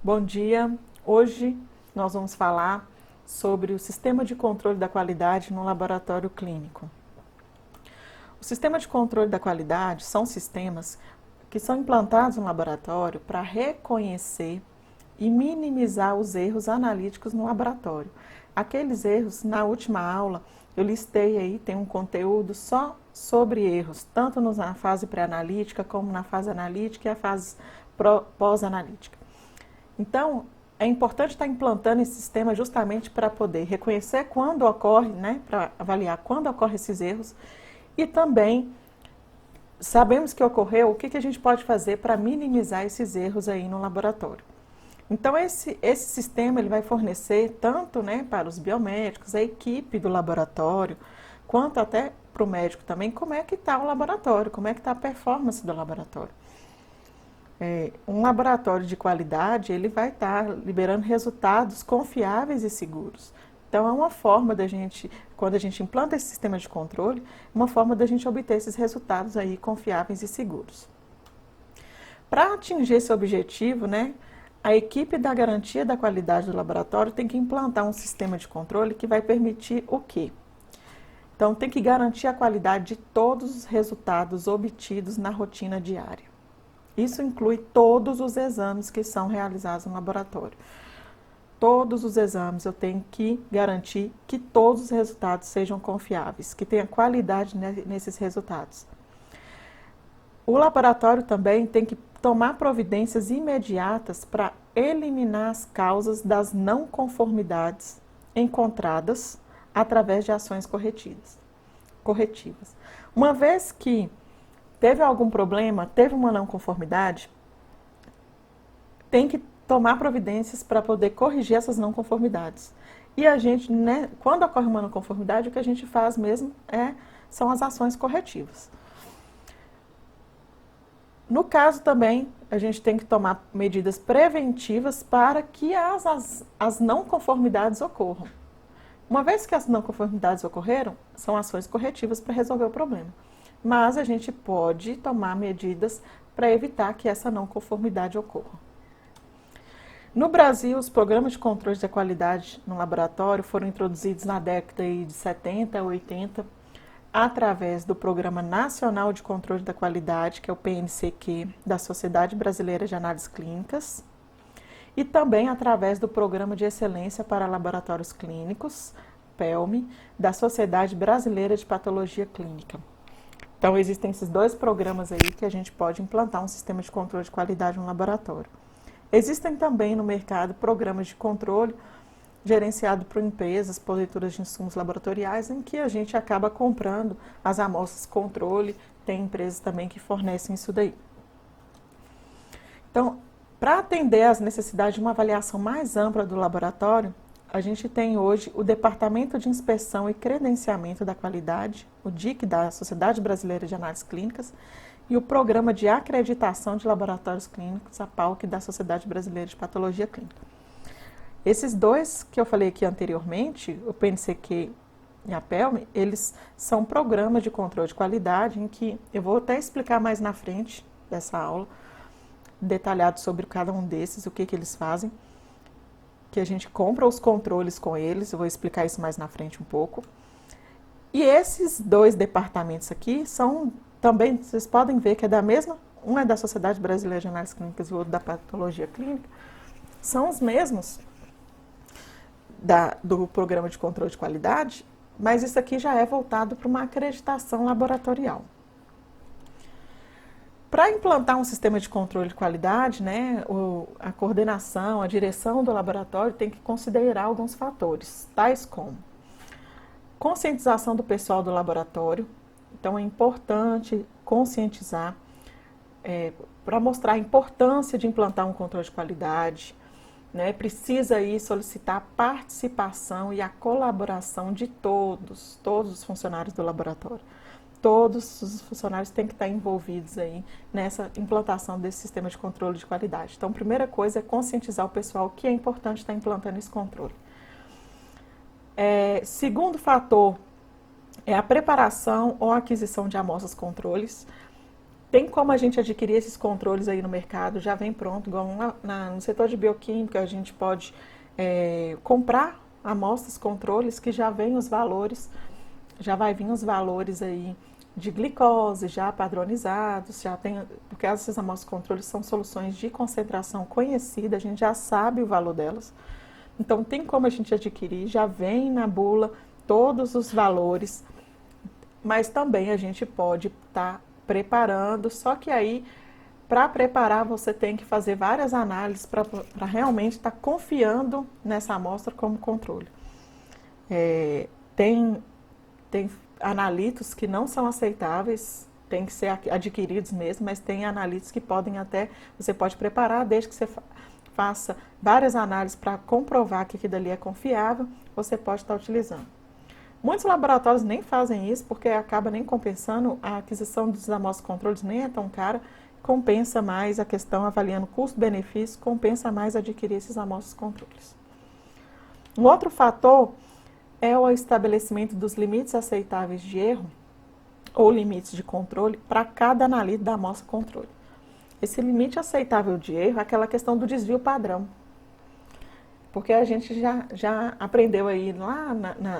Bom dia. Hoje nós vamos falar sobre o sistema de controle da qualidade no laboratório clínico. O sistema de controle da qualidade são sistemas que são implantados no laboratório para reconhecer e minimizar os erros analíticos no laboratório. Aqueles erros, na última aula, eu listei aí, tem um conteúdo só sobre erros, tanto na fase pré-analítica, como na fase analítica e a fase pós-analítica. Então, é importante estar implantando esse sistema justamente para poder reconhecer quando ocorre, para avaliar quando ocorrem esses erros e também sabemos que ocorreu, o que a gente pode fazer para minimizar esses erros aí no laboratório. Então, esse sistema ele vai fornecer tanto para os biomédicos, a equipe do laboratório, quanto até para o médico também, como é que está o laboratório, como é que está a performance do laboratório. Um laboratório de qualidade, ele vai estar liberando resultados confiáveis e seguros. Então, é uma forma da gente, quando a gente implanta esse sistema de controle, uma forma da gente obter esses resultados aí confiáveis e seguros. Para atingir esse objetivo, a equipe da garantia da qualidade do laboratório tem que implantar um sistema de controle que vai permitir o quê? Então, tem que garantir a qualidade de todos os resultados obtidos na rotina diária. Isso inclui todos os exames que são realizados no laboratório. Todos os exames eu tenho que garantir que todos os resultados sejam confiáveis, que tenha qualidade nesses resultados. O laboratório também tem que tomar providências imediatas para eliminar as causas das não conformidades encontradas através de ações corretivas. Uma vez que teve algum problema, teve uma não conformidade, tem que tomar providências para poder corrigir essas não conformidades. E a gente, quando ocorre uma não conformidade, o que a gente faz mesmo são as ações corretivas. No caso também, a gente tem que tomar medidas preventivas para que as não conformidades ocorram. Uma vez que as não conformidades ocorreram, são ações corretivas para resolver o problema. Mas a gente pode tomar medidas para evitar que essa não conformidade ocorra. No Brasil, os programas de controle da qualidade no laboratório foram introduzidos na década de 70 a 80, através do Programa Nacional de Controle da Qualidade, que é o PNCQ, da Sociedade Brasileira de Análises Clínicas, e também através do Programa de Excelência para Laboratórios Clínicos, PELM, da Sociedade Brasileira de Patologia Clínica. Então, existem esses dois programas aí que a gente pode implantar um sistema de controle de qualidade no laboratório. Existem também no mercado programas de controle gerenciado por empresas, produtoras de insumos laboratoriais, em que a gente acaba comprando as amostras controle, tem empresas também que fornecem isso daí. Então, para atender às necessidades de uma avaliação mais ampla do laboratório, a gente tem hoje o Departamento de Inspeção e Credenciamento da Qualidade, o DIC da Sociedade Brasileira de Análises Clínicas, e o Programa de Acreditação de Laboratórios Clínicos, a PALC, da Sociedade Brasileira de Patologia Clínica. Esses dois que eu falei aqui anteriormente, o PNCQ e a PELM, eles são programas de controle de qualidade em que eu vou até explicar mais na frente dessa aula, detalhado sobre cada um desses, o que eles fazem, que a gente compra os controles com eles, eu vou explicar isso mais na frente um pouco. E esses dois departamentos aqui são também, vocês podem ver que é da mesma, um é da Sociedade Brasileira de Análises Clínicas e o outro da Patologia Clínica, são os mesmos do Programa de Controle de Qualidade, mas isso aqui já é voltado para uma acreditação laboratorial. Para implantar um sistema de controle de qualidade, a coordenação, a direção do laboratório tem que considerar alguns fatores, tais como conscientização do pessoal do laboratório. Então, é importante conscientizar para mostrar a importância de implantar um controle de qualidade. Precisa aí solicitar a participação e a colaboração de todos os funcionários do laboratório. Todos os funcionários têm que estar envolvidos aí nessa implantação desse sistema de controle de qualidade. Então, a primeira coisa é conscientizar o pessoal que é importante estar implantando esse controle. Segundo fator é a preparação ou aquisição de amostras controles. Tem como a gente adquirir esses controles aí no mercado, já vem pronto, igual no setor de bioquímica, a gente pode comprar amostras, controles, que já vem os valores, já vai vir os valores aí de glicose já padronizados, já tem, porque essas amostras controles são soluções de concentração conhecida, a gente já sabe o valor delas. Então tem como a gente adquirir, já vem na bula todos os valores, mas também a gente pode estar preparando, só que aí para preparar você tem que fazer várias análises para realmente estar confiando nessa amostra como controle. Tem analitos que não são aceitáveis, tem que ser adquiridos mesmo, mas tem analitos que podem até, você pode preparar desde que você faça várias análises para comprovar que aquilo ali é confiável, você pode estar utilizando. Muitos laboratórios nem fazem isso porque acaba nem compensando, a aquisição dos amostras controles nem é tão cara, compensa mais a questão, avaliando custo-benefício, compensa mais adquirir esses amostras controles. Um outro fator é o estabelecimento dos limites aceitáveis de erro ou limites de controle para cada analito da amostra controle. Esse limite aceitável de erro é aquela questão do desvio padrão. Porque a gente já aprendeu aí lá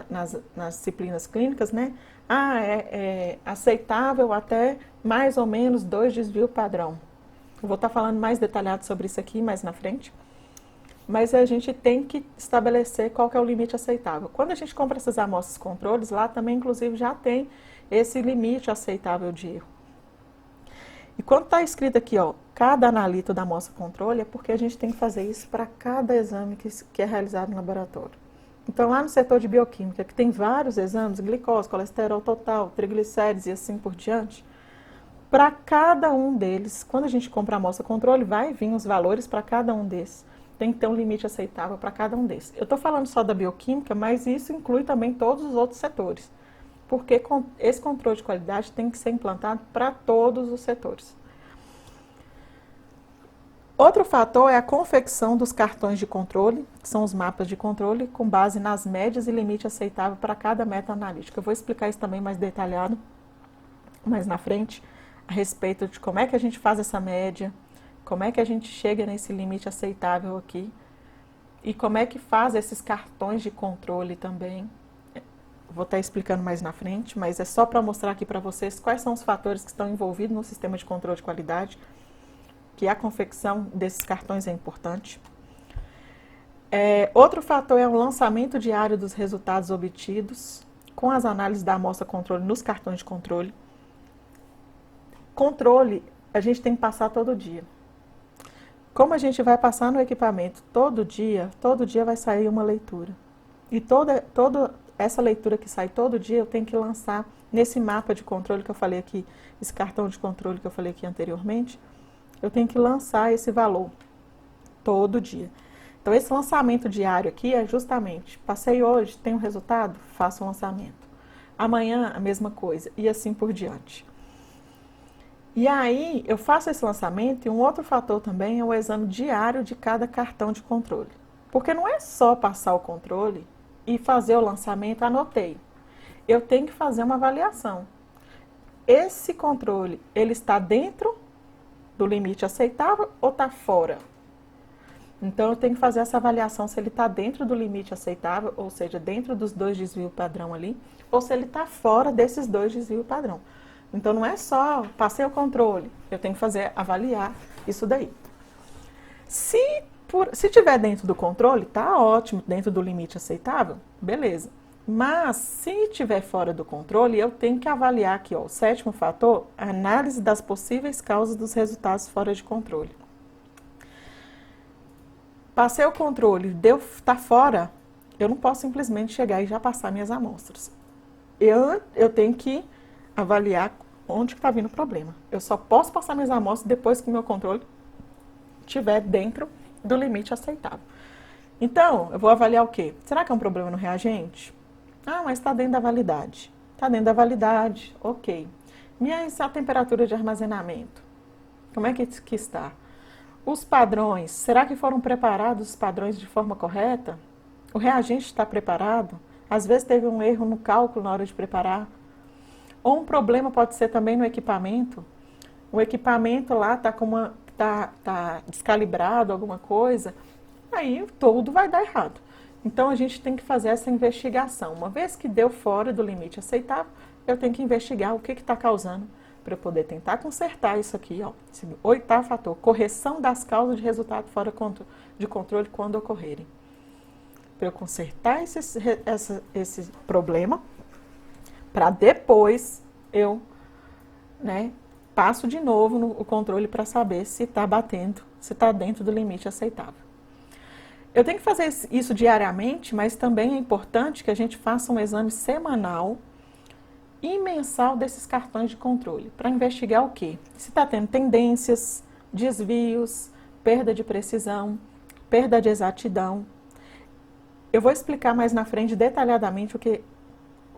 nas disciplinas clínicas, né? É aceitável até mais ou menos 2 desvios padrão. Eu vou estar falando mais detalhado sobre isso aqui mais na frente. Mas a gente tem que estabelecer qual que é o limite aceitável. Quando a gente compra essas amostras controles, lá também, inclusive, já tem esse limite aceitável de erro. E quando está escrito aqui, ó, cada analito da amostra controle, é porque a gente tem que fazer isso para cada exame que é realizado no laboratório. Então, lá no setor de bioquímica, que tem vários exames, glicose, colesterol total, triglicérides e assim por diante, para cada um deles, quando a gente compra a amostra controle, vai vir os valores para cada um desses. Tem que ter um limite aceitável para cada um desses. Eu estou falando só da bioquímica, mas isso inclui também todos os outros setores. Porque esse controle de qualidade tem que ser implantado para todos os setores. Outro fator é a confecção dos cartões de controle, que são os mapas de controle, com base nas médias e limite aceitável para cada meta-analítica. Eu vou explicar isso também mais detalhado, mais na frente, a respeito de como é que a gente faz essa média, como é que a gente chega nesse limite aceitável aqui e como é que faz esses cartões de controle também. Vou estar explicando mais na frente, mas é só para mostrar aqui para vocês quais são os fatores que estão envolvidos no sistema de controle de qualidade, que a confecção desses cartões é importante. Outro fator é o lançamento diário dos resultados obtidos com as análises da amostra controle nos cartões de controle. Controle a gente tem que passar todo dia. Como a gente vai passar no equipamento todo dia vai sair uma leitura. E toda essa leitura que sai todo dia eu tenho que lançar nesse mapa de controle que eu falei aqui, esse cartão de controle que eu falei aqui anteriormente, eu tenho que lançar esse valor todo dia. Então, esse lançamento diário aqui é justamente, passei hoje, tem um resultado, faço um lançamento. Amanhã, a mesma coisa, e assim por diante. E aí, eu faço esse lançamento e um outro fator também é o exame diário de cada cartão de controle. Porque não é só passar o controle e fazer o lançamento, anotei. Eu tenho que fazer uma avaliação. Esse controle, ele está dentro do limite aceitável ou está fora? Então, eu tenho que fazer essa avaliação se ele está dentro do limite aceitável, ou seja, dentro dos 2 desvios padrão ali, ou se ele está fora desses 2 desvios padrão. Então, não é só passei o controle, eu tenho que avaliar isso daí. Se tiver dentro do controle, tá ótimo, dentro do limite aceitável, beleza. Mas, se estiver fora do controle, eu tenho que avaliar aqui, ó, o 7º fator, análise das possíveis causas dos resultados fora de controle. Passei o controle, tá fora, eu não posso simplesmente chegar e já passar minhas amostras. Eu tenho que avaliar onde está vindo o problema. Eu só posso passar minhas amostras depois que meu controle estiver dentro do limite aceitável. Então, eu vou avaliar o quê? Será que é um problema no reagente? Ah, mas está dentro da validade. Está dentro da validade, ok. Mas a temperatura de armazenamento? Como é que está? Os padrões, será que foram preparados os padrões de forma correta? O reagente está preparado? Às vezes teve um erro no cálculo na hora de preparar. Ou um problema pode ser também no equipamento. o equipamento lá está tá descalibrado, alguma coisa, aí tudo vai dar errado. Então, a gente tem que fazer essa investigação. Uma vez que deu fora do limite aceitável, eu tenho que investigar o que está causando para eu poder tentar consertar isso aqui. Ó. Esse 8º fator, correção das causas de resultado fora de controle quando ocorrerem. Para eu consertar esse problema, para depois eu passo de novo no controle para saber se está batendo, se está dentro do limite aceitável. Eu tenho que fazer isso diariamente, mas também é importante que a gente faça um exame semanal e mensal desses cartões de controle, para investigar o quê? Se está tendo tendências, desvios, perda de precisão, perda de exatidão. Eu vou explicar mais na frente detalhadamente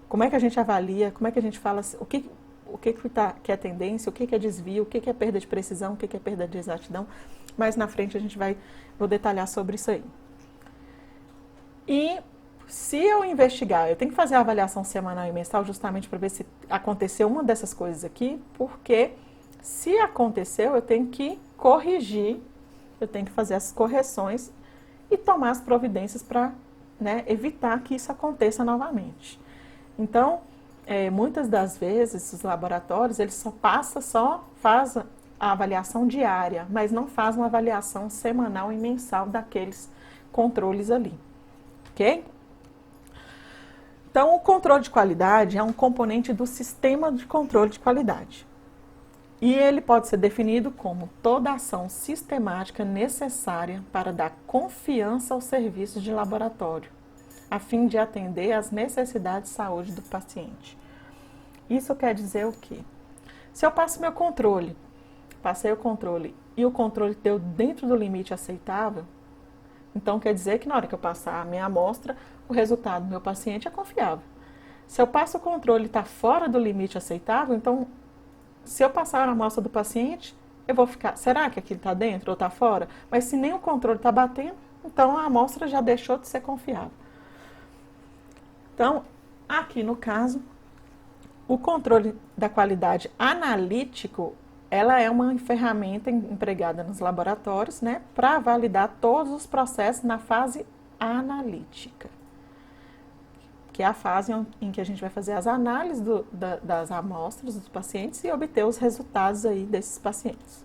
como é que a gente avalia, como é que a gente fala, o que é tendência, o que é desvio, o que é perda de precisão, o que é perda de exatidão. Mais na frente vou detalhar sobre isso aí. E se eu investigar, eu tenho que fazer a avaliação semanal e mensal justamente para ver se aconteceu uma dessas coisas aqui, porque se aconteceu, eu tenho que corrigir, eu tenho que fazer as correções e tomar as providências para evitar que isso aconteça novamente. Então, muitas das vezes, os laboratórios, eles só fazem a avaliação diária, mas não fazem uma avaliação semanal e mensal daqueles controles ali. Ok? Então, o controle de qualidade é um componente do sistema de controle de qualidade. E ele pode ser definido como toda ação sistemática necessária para dar confiança aos serviços de laboratório, a fim de atender às necessidades de saúde do paciente. Isso quer dizer o quê? Se eu passo meu controle, passei o controle e o controle deu dentro do limite aceitável, então quer dizer que na hora que eu passar a minha amostra, o resultado do meu paciente é confiável. Se eu passo o controle e está fora do limite aceitável, então se eu passar a amostra do paciente, eu vou ficar, será que aquilo está dentro ou está fora? Mas se nem o controle está batendo, então a amostra já deixou de ser confiável. Então, aqui no caso, o controle da qualidade analítico, ela é uma ferramenta empregada nos laboratórios, para validar todos os processos na fase analítica, que é a fase em que a gente vai fazer as análises das amostras dos pacientes e obter os resultados aí desses pacientes.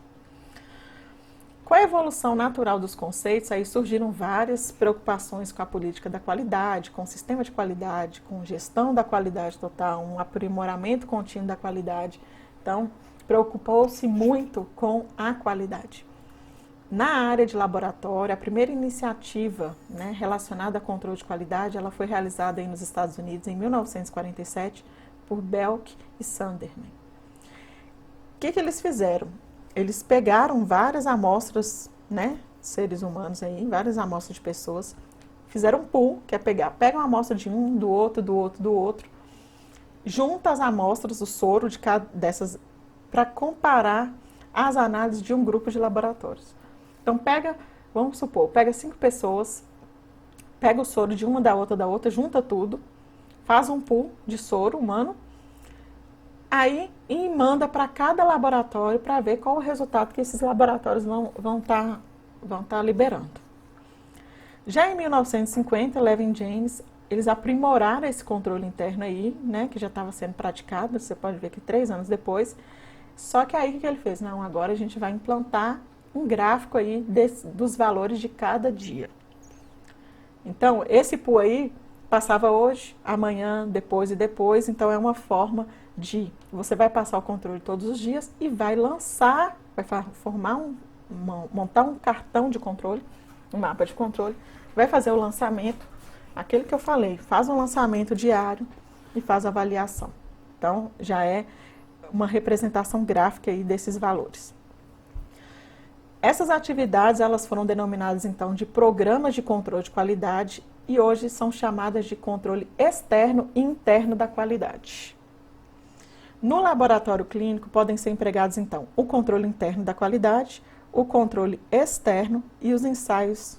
Com a evolução natural dos conceitos, aí surgiram várias preocupações com a política da qualidade, com o sistema de qualidade, com gestão da qualidade total, um aprimoramento contínuo da qualidade. Então, preocupou-se muito com a qualidade. Na área de laboratório, a primeira iniciativa relacionada a controle de qualidade, ela foi realizada aí nos Estados Unidos em 1947 por Belk e Sanderman. O que eles fizeram? Eles pegaram várias amostras, seres humanos aí, várias amostras de pessoas, fizeram um pool, que é pega uma amostra de um, do outro, junta as amostras, o soro de cada dessas, para comparar as análises de um grupo de laboratórios. Então vamos supor, pega 5 pessoas, pega o soro de uma da outra, junta tudo, faz um pool de soro humano, aí e manda para cada laboratório para ver qual o resultado que esses laboratórios vão tá liberando. Já em 1950, Levin e James, eles aprimoraram esse controle interno aí, que já estava sendo praticado, você pode ver que 3 anos depois, só que aí o que ele fez? Não, agora a gente vai implantar um gráfico aí dos valores de cada dia. Então, esse pool aí passava hoje, amanhã, depois e depois, então é uma forma de, você vai passar o controle todos os dias e vai lançar, vai montar um cartão de controle, um mapa de controle, vai fazer o lançamento, aquele que eu falei, faz um lançamento diário e faz a avaliação. Então, já é uma representação gráfica aí desses valores. Essas atividades, elas foram denominadas, então, de programas de controle de qualidade e hoje são chamadas de controle externo e interno da qualidade. No laboratório clínico, podem ser empregados, então, o controle interno da qualidade, o controle externo e os ensaios,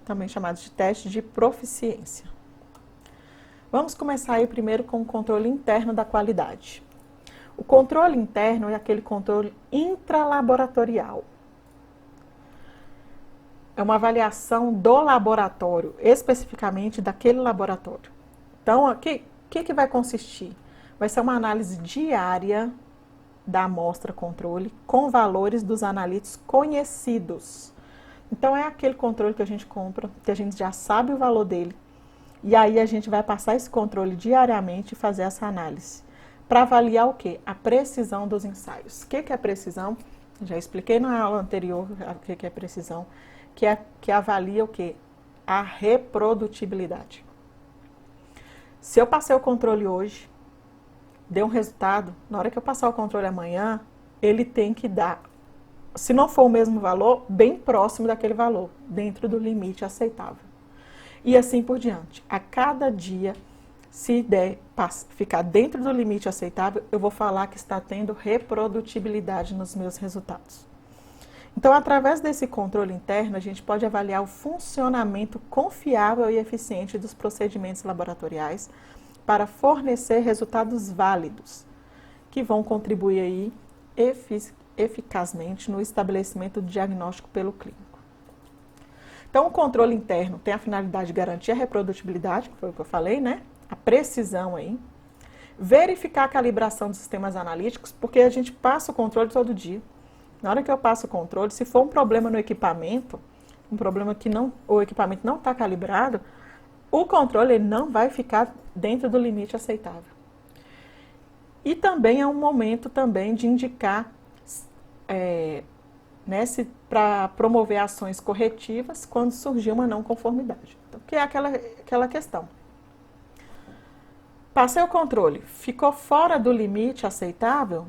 também chamados de teste de proficiência. Vamos começar aí primeiro com o controle interno da qualidade. O controle interno é aquele controle intralaboratorial. É uma avaliação do laboratório, especificamente daquele laboratório. Então, o que vai consistir? Vai ser uma análise diária da amostra controle com valores dos analíticos conhecidos. Então, é aquele controle que a gente compra, que a gente já sabe o valor dele. E aí a gente vai passar esse controle diariamente e fazer essa análise. Para avaliar o quê? A precisão dos ensaios. O que é precisão? Já expliquei na aula anterior o que é precisão. Que avalia o quê? A reprodutibilidade. Se eu passei o controle hoje, deu um resultado, na hora que eu passar o controle amanhã, ele tem que dar, se não for o mesmo valor, bem próximo daquele valor, dentro do limite aceitável. E assim por diante. A cada dia, se der ficar dentro do limite aceitável, eu vou falar que está tendo reprodutibilidade nos meus resultados. Então, através desse controle interno, a gente pode avaliar o funcionamento confiável e eficiente dos procedimentos laboratoriais para fornecer resultados válidos, que vão contribuir aí eficazmente no estabelecimento do diagnóstico pelo clínico. Então, o controle interno tem a finalidade de garantir a reprodutibilidade, que foi o que eu falei, né? A precisão aí. Verificar a calibração dos sistemas analíticos, porque a gente passa o controle todo dia. Na hora que eu passo o controle, se for um problema no equipamento, um problema que o equipamento não está calibrado, o controle não vai ficar dentro do limite aceitável. E também é um momento também de indicar, para promover ações corretivas quando surgir uma não conformidade. Então, que é aquela questão. Passei o controle, ficou fora do limite aceitável,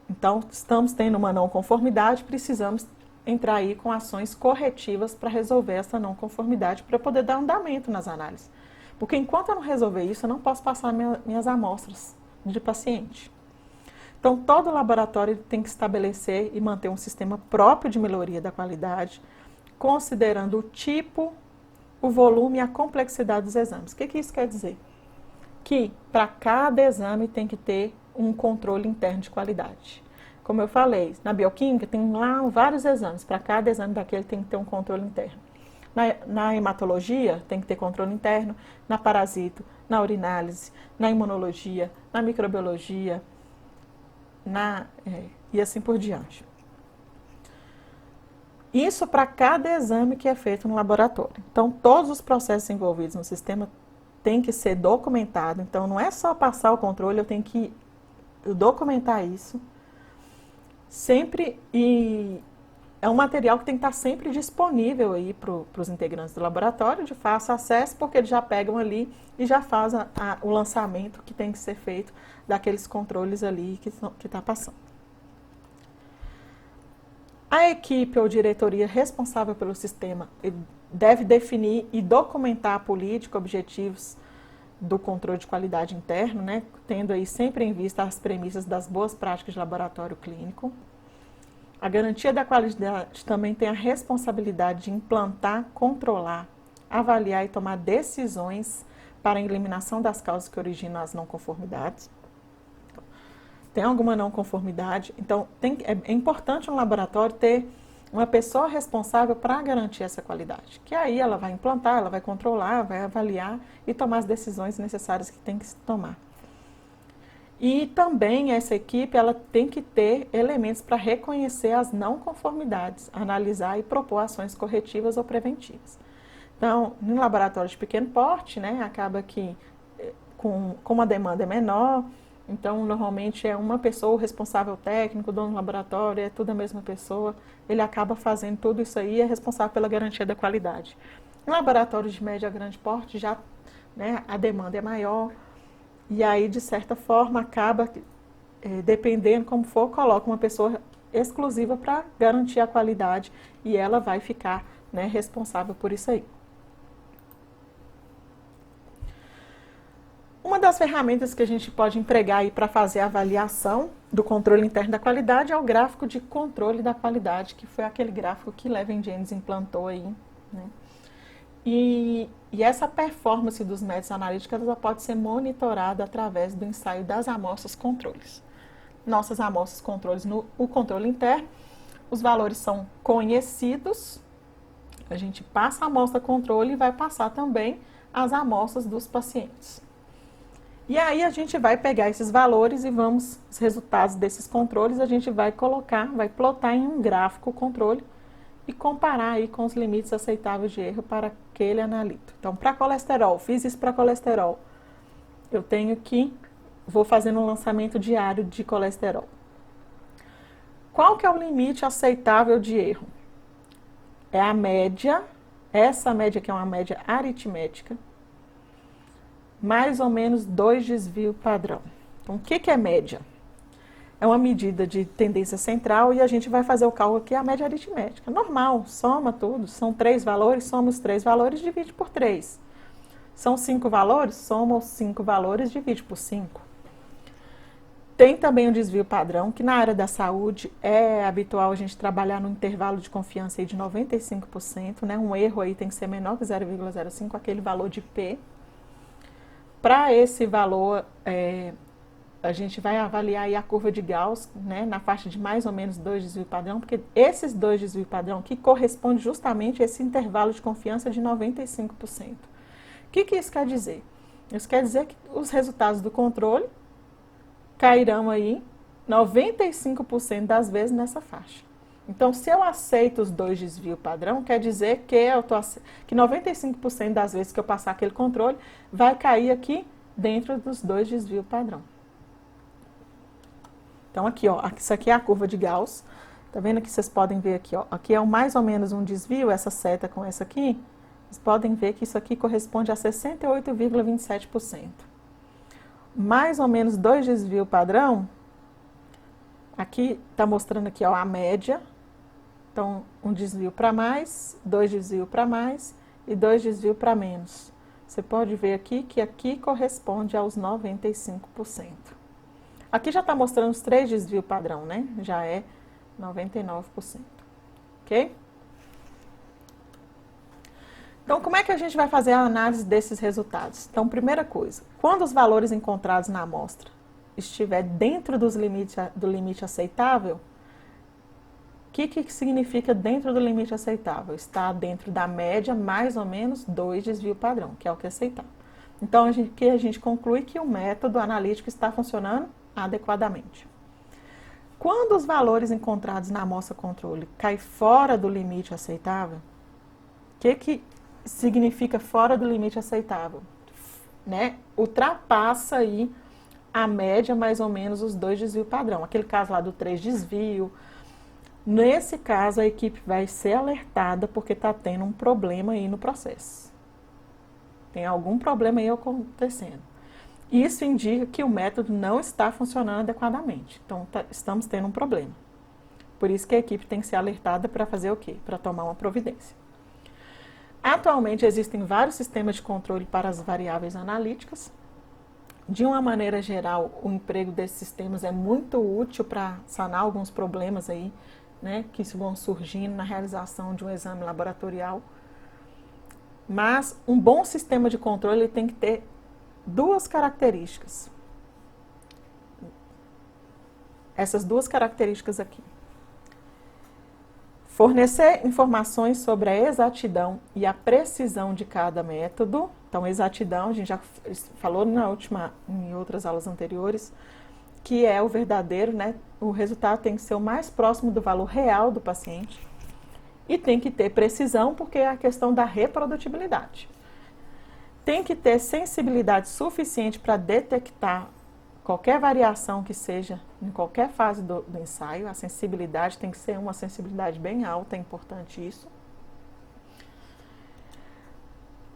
então estamos tendo uma não conformidade, precisamos entrar aí com ações corretivas para resolver essa não conformidade, para poder dar andamento nas análises. Porque enquanto eu não resolver isso, eu não posso passar minhas amostras de paciente. Então, todo laboratório tem que estabelecer e manter um sistema próprio de melhoria da qualidade, considerando o tipo, o volume e a complexidade dos exames. O que isso quer dizer? Que para cada exame tem que ter um controle interno de qualidade. Como eu falei, na bioquímica tem lá vários exames, para cada exame daquele tem que ter um controle interno. Na hematologia tem que ter controle interno, na parasito, na urinálise, na imunologia, na microbiologia, e assim por diante. Isso para cada exame que é feito no laboratório. Então, todos os processos envolvidos no sistema tem que ser documentado. Então, não é só passar o controle, eu tenho que documentar isso sempre, e é um material que tem que estar sempre disponível aí para os integrantes do laboratório, de fácil acesso, porque eles já pegam ali e já fazem o lançamento que tem que ser feito daqueles controles ali que está passando. A equipe ou diretoria responsável pelo sistema deve definir e documentar a política, objetivos do controle de qualidade interno, né, tendo aí sempre em vista as premissas das boas práticas de laboratório clínico. A garantia da qualidade também tem a responsabilidade de implantar, controlar, avaliar e tomar decisões para a eliminação das causas que originam as não conformidades. Tem alguma não conformidade? Então, é importante no laboratório ter uma pessoa responsável para garantir essa qualidade, que aí ela vai implantar, ela vai controlar, vai avaliar e tomar as decisões necessárias que tem que se tomar. E também essa equipe ela tem que ter elementos para reconhecer as não conformidades, analisar e propor ações corretivas ou preventivas. Então, no laboratório de pequeno porte, né, acaba que como a demanda é menor, então normalmente é uma pessoa, o responsável técnico, o dono do laboratório, é tudo a mesma pessoa, ele acaba fazendo tudo isso aí e é responsável pela garantia da qualidade. Em laboratórios de médio a grande porte, já, né, a demanda é maior, e aí, de certa forma, acaba, dependendo como for, coloca uma pessoa exclusiva para garantir a qualidade e ela vai ficar, né, responsável por isso aí. Uma das ferramentas que a gente pode empregar aí para fazer a avaliação do controle interno da qualidade é o gráfico de controle da qualidade, que foi aquele gráfico que Leven Jennings implantou aí, né? E essa performance dos métodos analíticos ela pode ser monitorada através do ensaio das amostras controles. nossas amostras controles no o controle interno. Os valores são conhecidos, a gente passa a amostra controle e vai passar também as amostras dos pacientes. E aí a gente vai pegar esses valores e os resultados desses controles a gente vai plotar em um gráfico o controle e comparar aí com os limites aceitáveis de erro para aquele analito. Então, para colesterol, fiz isso para colesterol. Eu tenho que, vou fazendo um lançamento diário de colesterol. Qual que é o limite aceitável de erro? É a média, essa média que é uma média aritmética, mais ou menos 2 desvio padrão. Então, o que é média? É uma medida de tendência central e a gente vai fazer o cálculo aqui, a média aritmética. Normal, soma tudo. São 3 valores, soma os 3 valores, divide por 3. São 5 valores, soma os 5 valores, divide por 5. Tem também o desvio padrão, que na área da saúde é habitual a gente trabalhar no intervalo de confiança aí de 95%, né? Um erro aí tem que ser menor que 0,05, aquele valor de P. Para esse valor, a gente vai avaliar aí a curva de Gauss, né, na faixa de mais ou menos 2 desvio padrão, porque esses 2 desvio padrão que corresponde justamente a esse intervalo de confiança de 95%. O que isso quer dizer? Isso quer dizer que os resultados do controle cairão aí 95% das vezes nessa faixa. Então, se eu aceito os 2 desvio padrão, quer dizer que 95% das vezes que eu passar aquele controle, vai cair aqui dentro dos 2 desvio padrão. Então, aqui, ó, isso aqui é a curva de Gauss. Tá vendo que vocês podem ver aqui, ó. Aqui é mais ou menos um desvio, essa seta com essa aqui. Vocês podem ver que isso aqui corresponde a 68,27%. Mais ou menos 2 desvio padrão. Aqui está mostrando aqui, ó, a média. Então, um desvio para mais, 2 desvio para mais e 2 desvio para menos. Você pode ver aqui que aqui corresponde aos 95%. Aqui já está mostrando os 3 desvio padrão, né? Já é 99%. Ok? Então, como é que a gente vai fazer a análise desses resultados? Então, primeira coisa, quando os valores encontrados na amostra estiver dentro do limite aceitável, o que significa dentro do limite aceitável? Está dentro da média, mais ou menos 2 desvio padrão, que é o que é aceitável. Então, a gente conclui que o método analítico está funcionando adequadamente. Quando os valores encontrados na amostra controle caem fora do limite aceitável, o que significa fora do limite aceitável? Né? Ultrapassa aí a média, mais ou menos, os 2 desvio padrão. Aquele caso lá do 3 desvio. Nesse caso, a equipe vai ser alertada porque está tendo um problema aí no processo. Tem algum problema aí acontecendo. Isso indica que o método não está funcionando adequadamente. Então, estamos tendo um problema. Por isso que a equipe tem que ser alertada para fazer o quê? Para tomar uma providência. Atualmente, existem vários sistemas de controle para as variáveis analíticas. De uma maneira geral, o emprego desses sistemas é muito útil para sanar alguns problemas aí, né, que vão surgindo na realização de um exame laboratorial. Mas um bom sistema de controle tem que ter 2 características. Essas 2 características aqui. Fornecer informações sobre a exatidão e a precisão de cada método. Então, exatidão, a gente já falou em outras aulas anteriores, que é o verdadeiro, né? O resultado tem que ser o mais próximo do valor real do paciente. E tem que ter precisão, porque é a questão da reprodutibilidade. Tem que ter sensibilidade suficiente para detectar qualquer variação que seja em qualquer fase do ensaio. A sensibilidade tem que ser uma sensibilidade bem alta, é importante isso.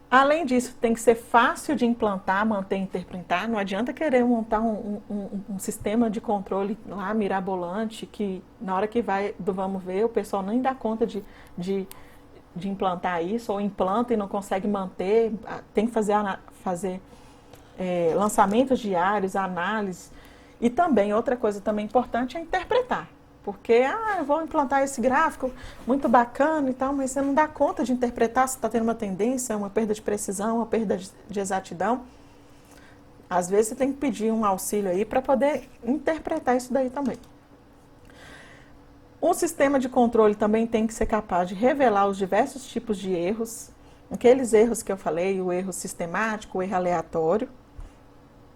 Além disso, tem que ser fácil de implantar, manter e interpretar. Não adianta querer montar um sistema de controle lá mirabolante que na hora que vamos ver, o pessoal nem dá conta de implantar isso, ou implanta e não consegue manter. Tem que fazer lançamentos diários, análise. E também, outra coisa também importante é interpretar. Porque, eu vou implantar esse gráfico muito bacana e tal, mas você não dá conta de interpretar se está tendo uma tendência, uma perda de precisão, uma perda de exatidão. Às vezes você tem que pedir um auxílio aí para poder interpretar isso daí também. O sistema de controle também tem que ser capaz de revelar os diversos tipos de erros, aqueles erros que eu falei, o erro sistemático, o erro aleatório,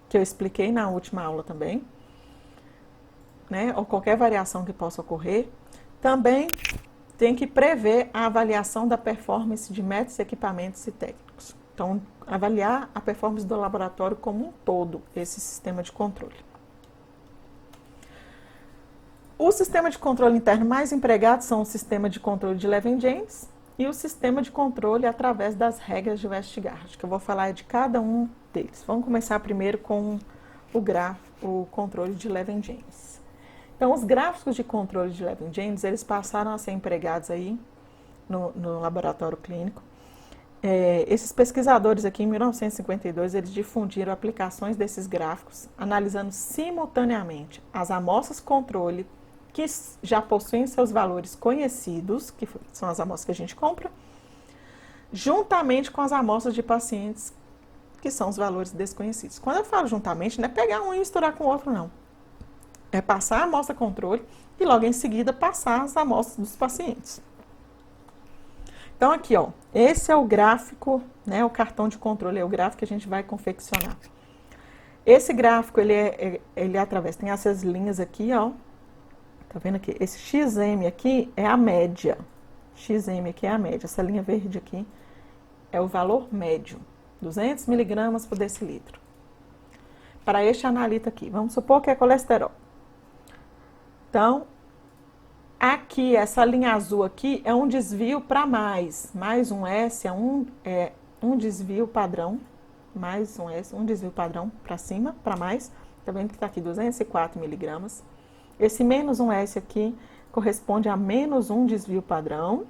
que eu expliquei na última aula também, né? Ou qualquer variação que possa ocorrer. Também tem que prever a avaliação da performance de métodos, equipamentos e técnicos. Então, avaliar a performance do laboratório como um todo, esse sistema de controle. O sistema de controle interno mais empregado são o sistema de controle de Levin-James e o sistema de controle através das regras de Westgard, que eu vou falar de cada um deles. Vamos começar primeiro com o controle de Levin-James. Então, os gráficos de controle de Levin-James, eles passaram a ser empregados aí no laboratório clínico. Esses pesquisadores aqui, em 1952, eles difundiram aplicações desses gráficos, analisando simultaneamente as amostras controle, que já possuem seus valores conhecidos, que são as amostras que a gente compra, juntamente com as amostras de pacientes, que são os valores desconhecidos. Quando eu falo juntamente, não é pegar um e misturar com o outro, não. É passar a amostra controle e logo em seguida passar as amostras dos pacientes. Então aqui, ó, esse é o gráfico, né, o cartão de controle, é o gráfico que a gente vai confeccionar. Esse gráfico, ele atravessa, tem essas linhas aqui, ó, tá vendo aqui? Esse XM aqui é a média, XM aqui é a média, essa linha verde aqui é o valor médio, 200 miligramas por decilitro. Para este analita aqui, vamos supor que é colesterol. Então, aqui, essa linha azul aqui é um desvio para mais um S é um desvio padrão, mais um S, um desvio padrão para cima, para mais. Tá vendo que está aqui 204 miligramas. Esse menos um S aqui corresponde a menos um desvio padrão.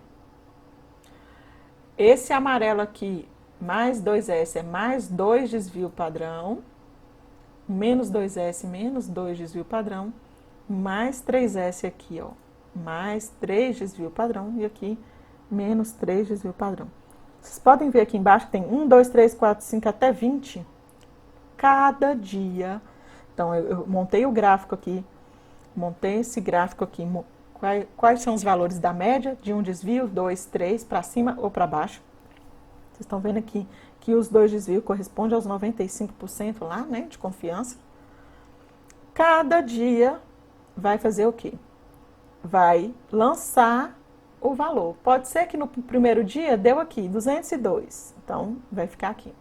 Esse amarelo aqui, mais 2S, é mais 2 desvio padrão. Menos 2S, menos 2 desvio padrão. Mais 3S aqui, ó, mais 3 desvio padrão, e aqui menos 3 desvio padrão. Vocês podem ver aqui embaixo que tem 1, 2, 3, 4, 5, até 20 cada dia. Então, eu montei o gráfico aqui, montei esse gráfico aqui, quais são os valores da média de um desvio, 2, 3, para cima ou para baixo. Vocês estão vendo aqui que os 2 desvios correspondem aos 95% lá, né, de confiança. Cada dia vai fazer o quê? Vai lançar o valor. Pode ser que no primeiro dia deu aqui 202, então vai ficar aqui.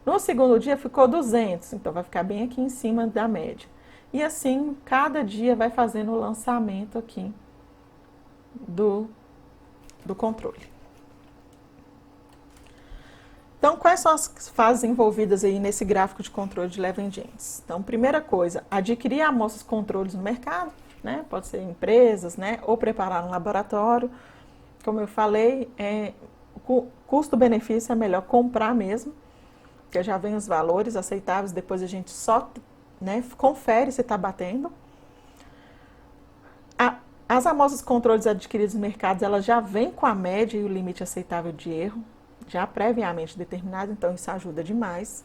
No segundo dia ficou 200, então vai ficar bem aqui em cima da média. E assim, cada dia vai fazendo o lançamento aqui do controle. Então, quais são as fases envolvidas aí nesse gráfico de controle de Levin-James? Então, primeira coisa, adquirir amostras controles no mercado, né? Pode ser empresas, né? Ou preparar no laboratório. Como eu falei, o custo-benefício é melhor comprar mesmo, porque já vem os valores aceitáveis, depois a gente só, né, confere se está batendo. As amostras controles adquiridas no mercado, elas já vêm com a média e o limite aceitável de erro, já previamente determinado, então isso ajuda demais.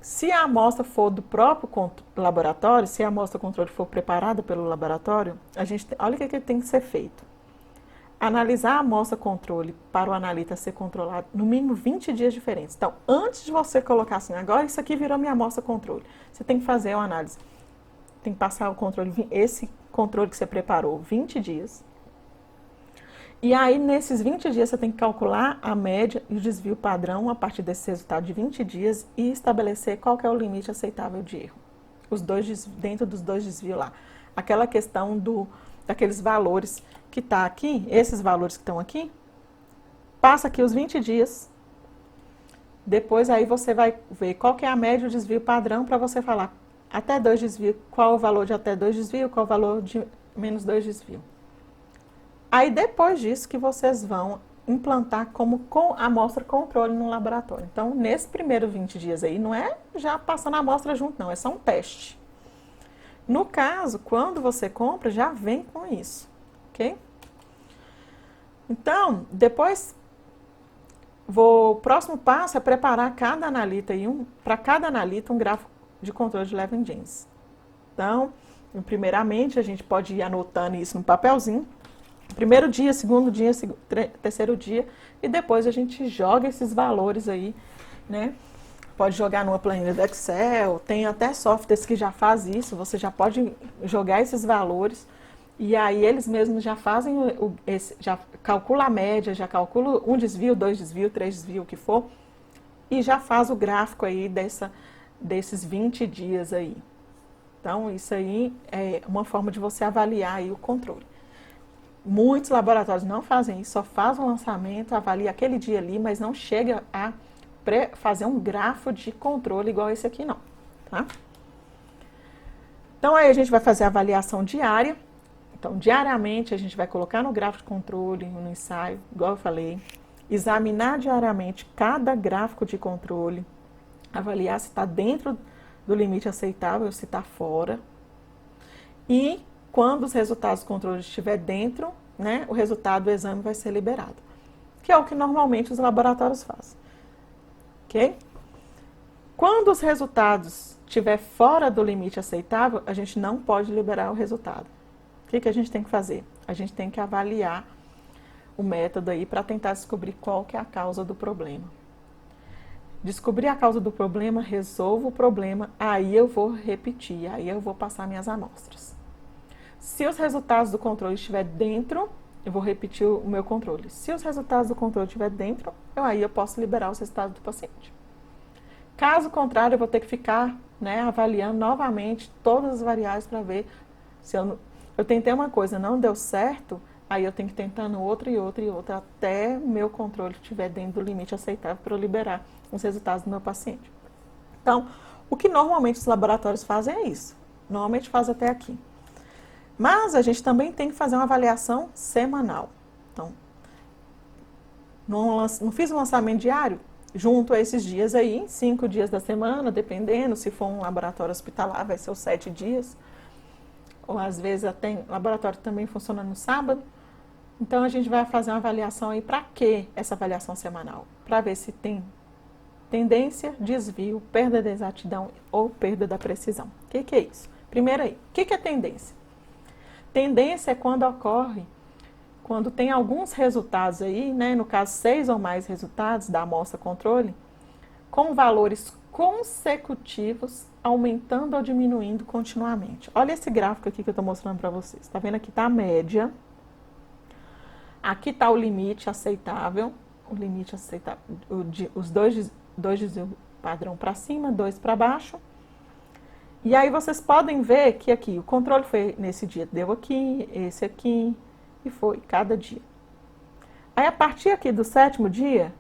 Se a amostra for do próprio laboratório, se a amostra controle for preparada pelo laboratório, olha o que tem que ser feito. Analisar a amostra controle para o analita ser controlado no mínimo 20 dias diferentes. Então, antes de você colocar assim, agora isso aqui virou minha amostra controle, você tem que fazer uma análise. Tem que passar o controle, esse controle que você preparou, 20 dias. E aí, nesses 20 dias, você tem que calcular a média e o desvio padrão a partir desse resultado de 20 dias e estabelecer qual que é o limite aceitável de erro. Dentro dos 2 desvios lá. Aquela questão daqueles valores que está aqui, esses valores que estão aqui, passa aqui os 20 dias. Depois aí você vai ver qual que é a média e o desvio padrão para você falar até 2 desvios, qual o valor de até 2 desvios, qual o valor de menos 2 desvios. Aí, depois disso, que vocês vão implantar como com amostra controle no laboratório. Então, nesse primeiro 20 dias aí, não é já passando a amostra junto, não. É só um teste. No caso, quando você compra, já vem com isso, ok? Então, depois O próximo passo é preparar cada analita para cada analita um gráfico de controle de Levin-James. Então, primeiramente, a gente pode ir anotando isso no papelzinho. Primeiro dia, segundo dia, terceiro dia, e depois a gente joga esses valores aí, né? Pode jogar numa planilha do Excel, tem até softwares que já faz isso, você já pode jogar esses valores e aí eles mesmos já fazem, já calcula a média, já calcula um desvio, 2 desvios, 3 desvios, o que for, e já faz o gráfico aí desses 20 dias aí. Então, isso aí é uma forma de você avaliar aí o controle. Muitos laboratórios não fazem isso, só fazem um lançamento, avalia aquele dia ali, mas não chega a fazer um grafo de controle igual esse aqui não, tá? Então, aí a gente vai fazer a avaliação diária. Então, diariamente, a gente vai colocar no gráfico de controle, no ensaio, igual eu falei, examinar diariamente cada gráfico de controle, avaliar se está dentro do limite aceitável ou se está fora. E, quando os resultados do controle estiver dentro, né, o resultado do exame vai ser liberado, que é o que normalmente os laboratórios fazem. Ok? Quando os resultados estiver fora do limite aceitável, a gente não pode liberar o resultado. O que a gente tem que fazer? A gente tem que avaliar o método aí para tentar descobrir qual que é a causa do problema. Descobrir a causa do problema, resolvo o problema, aí eu vou repetir, aí eu vou passar minhas amostras. Se os resultados do controle estiver dentro, eu vou repetir o meu controle. Se os resultados do controle estiver dentro, aí eu posso liberar os resultados do paciente. Caso contrário, eu vou ter que ficar, né, avaliando novamente todas as variáveis para ver se eu tentei uma coisa, não deu certo, aí eu tenho que tentando outra e outra e outra, até o meu controle estiver dentro do limite aceitável para eu liberar os resultados do meu paciente. Então, o que normalmente os laboratórios fazem é isso. Normalmente faz até aqui. Mas a gente também tem que fazer uma avaliação semanal. Então, não fiz um lançamento diário? Junto a esses dias aí, 5 dias da semana, dependendo, se for um laboratório hospitalar, vai ser os 7 dias. Ou às vezes até laboratório também funciona no sábado. Então a gente vai fazer uma avaliação aí. Para que essa avaliação semanal? Para ver se tem tendência, desvio, perda da exatidão ou perda da precisão. O que é isso? Primeiro aí, o que é tendência? Tendência é quando ocorre, quando tem alguns resultados aí, né, no caso 6 ou mais resultados da amostra controle, com valores consecutivos aumentando ou diminuindo continuamente. Olha esse gráfico aqui que eu estou mostrando para vocês. Está vendo? Aqui está a média. Aqui está o limite aceitável. O limite aceitável. Os dois desvios padrão para cima, 2 para baixo. E aí vocês podem ver que aqui o controle foi nesse dia, deu aqui, esse aqui, e foi cada dia. Aí a partir aqui do 7º dia,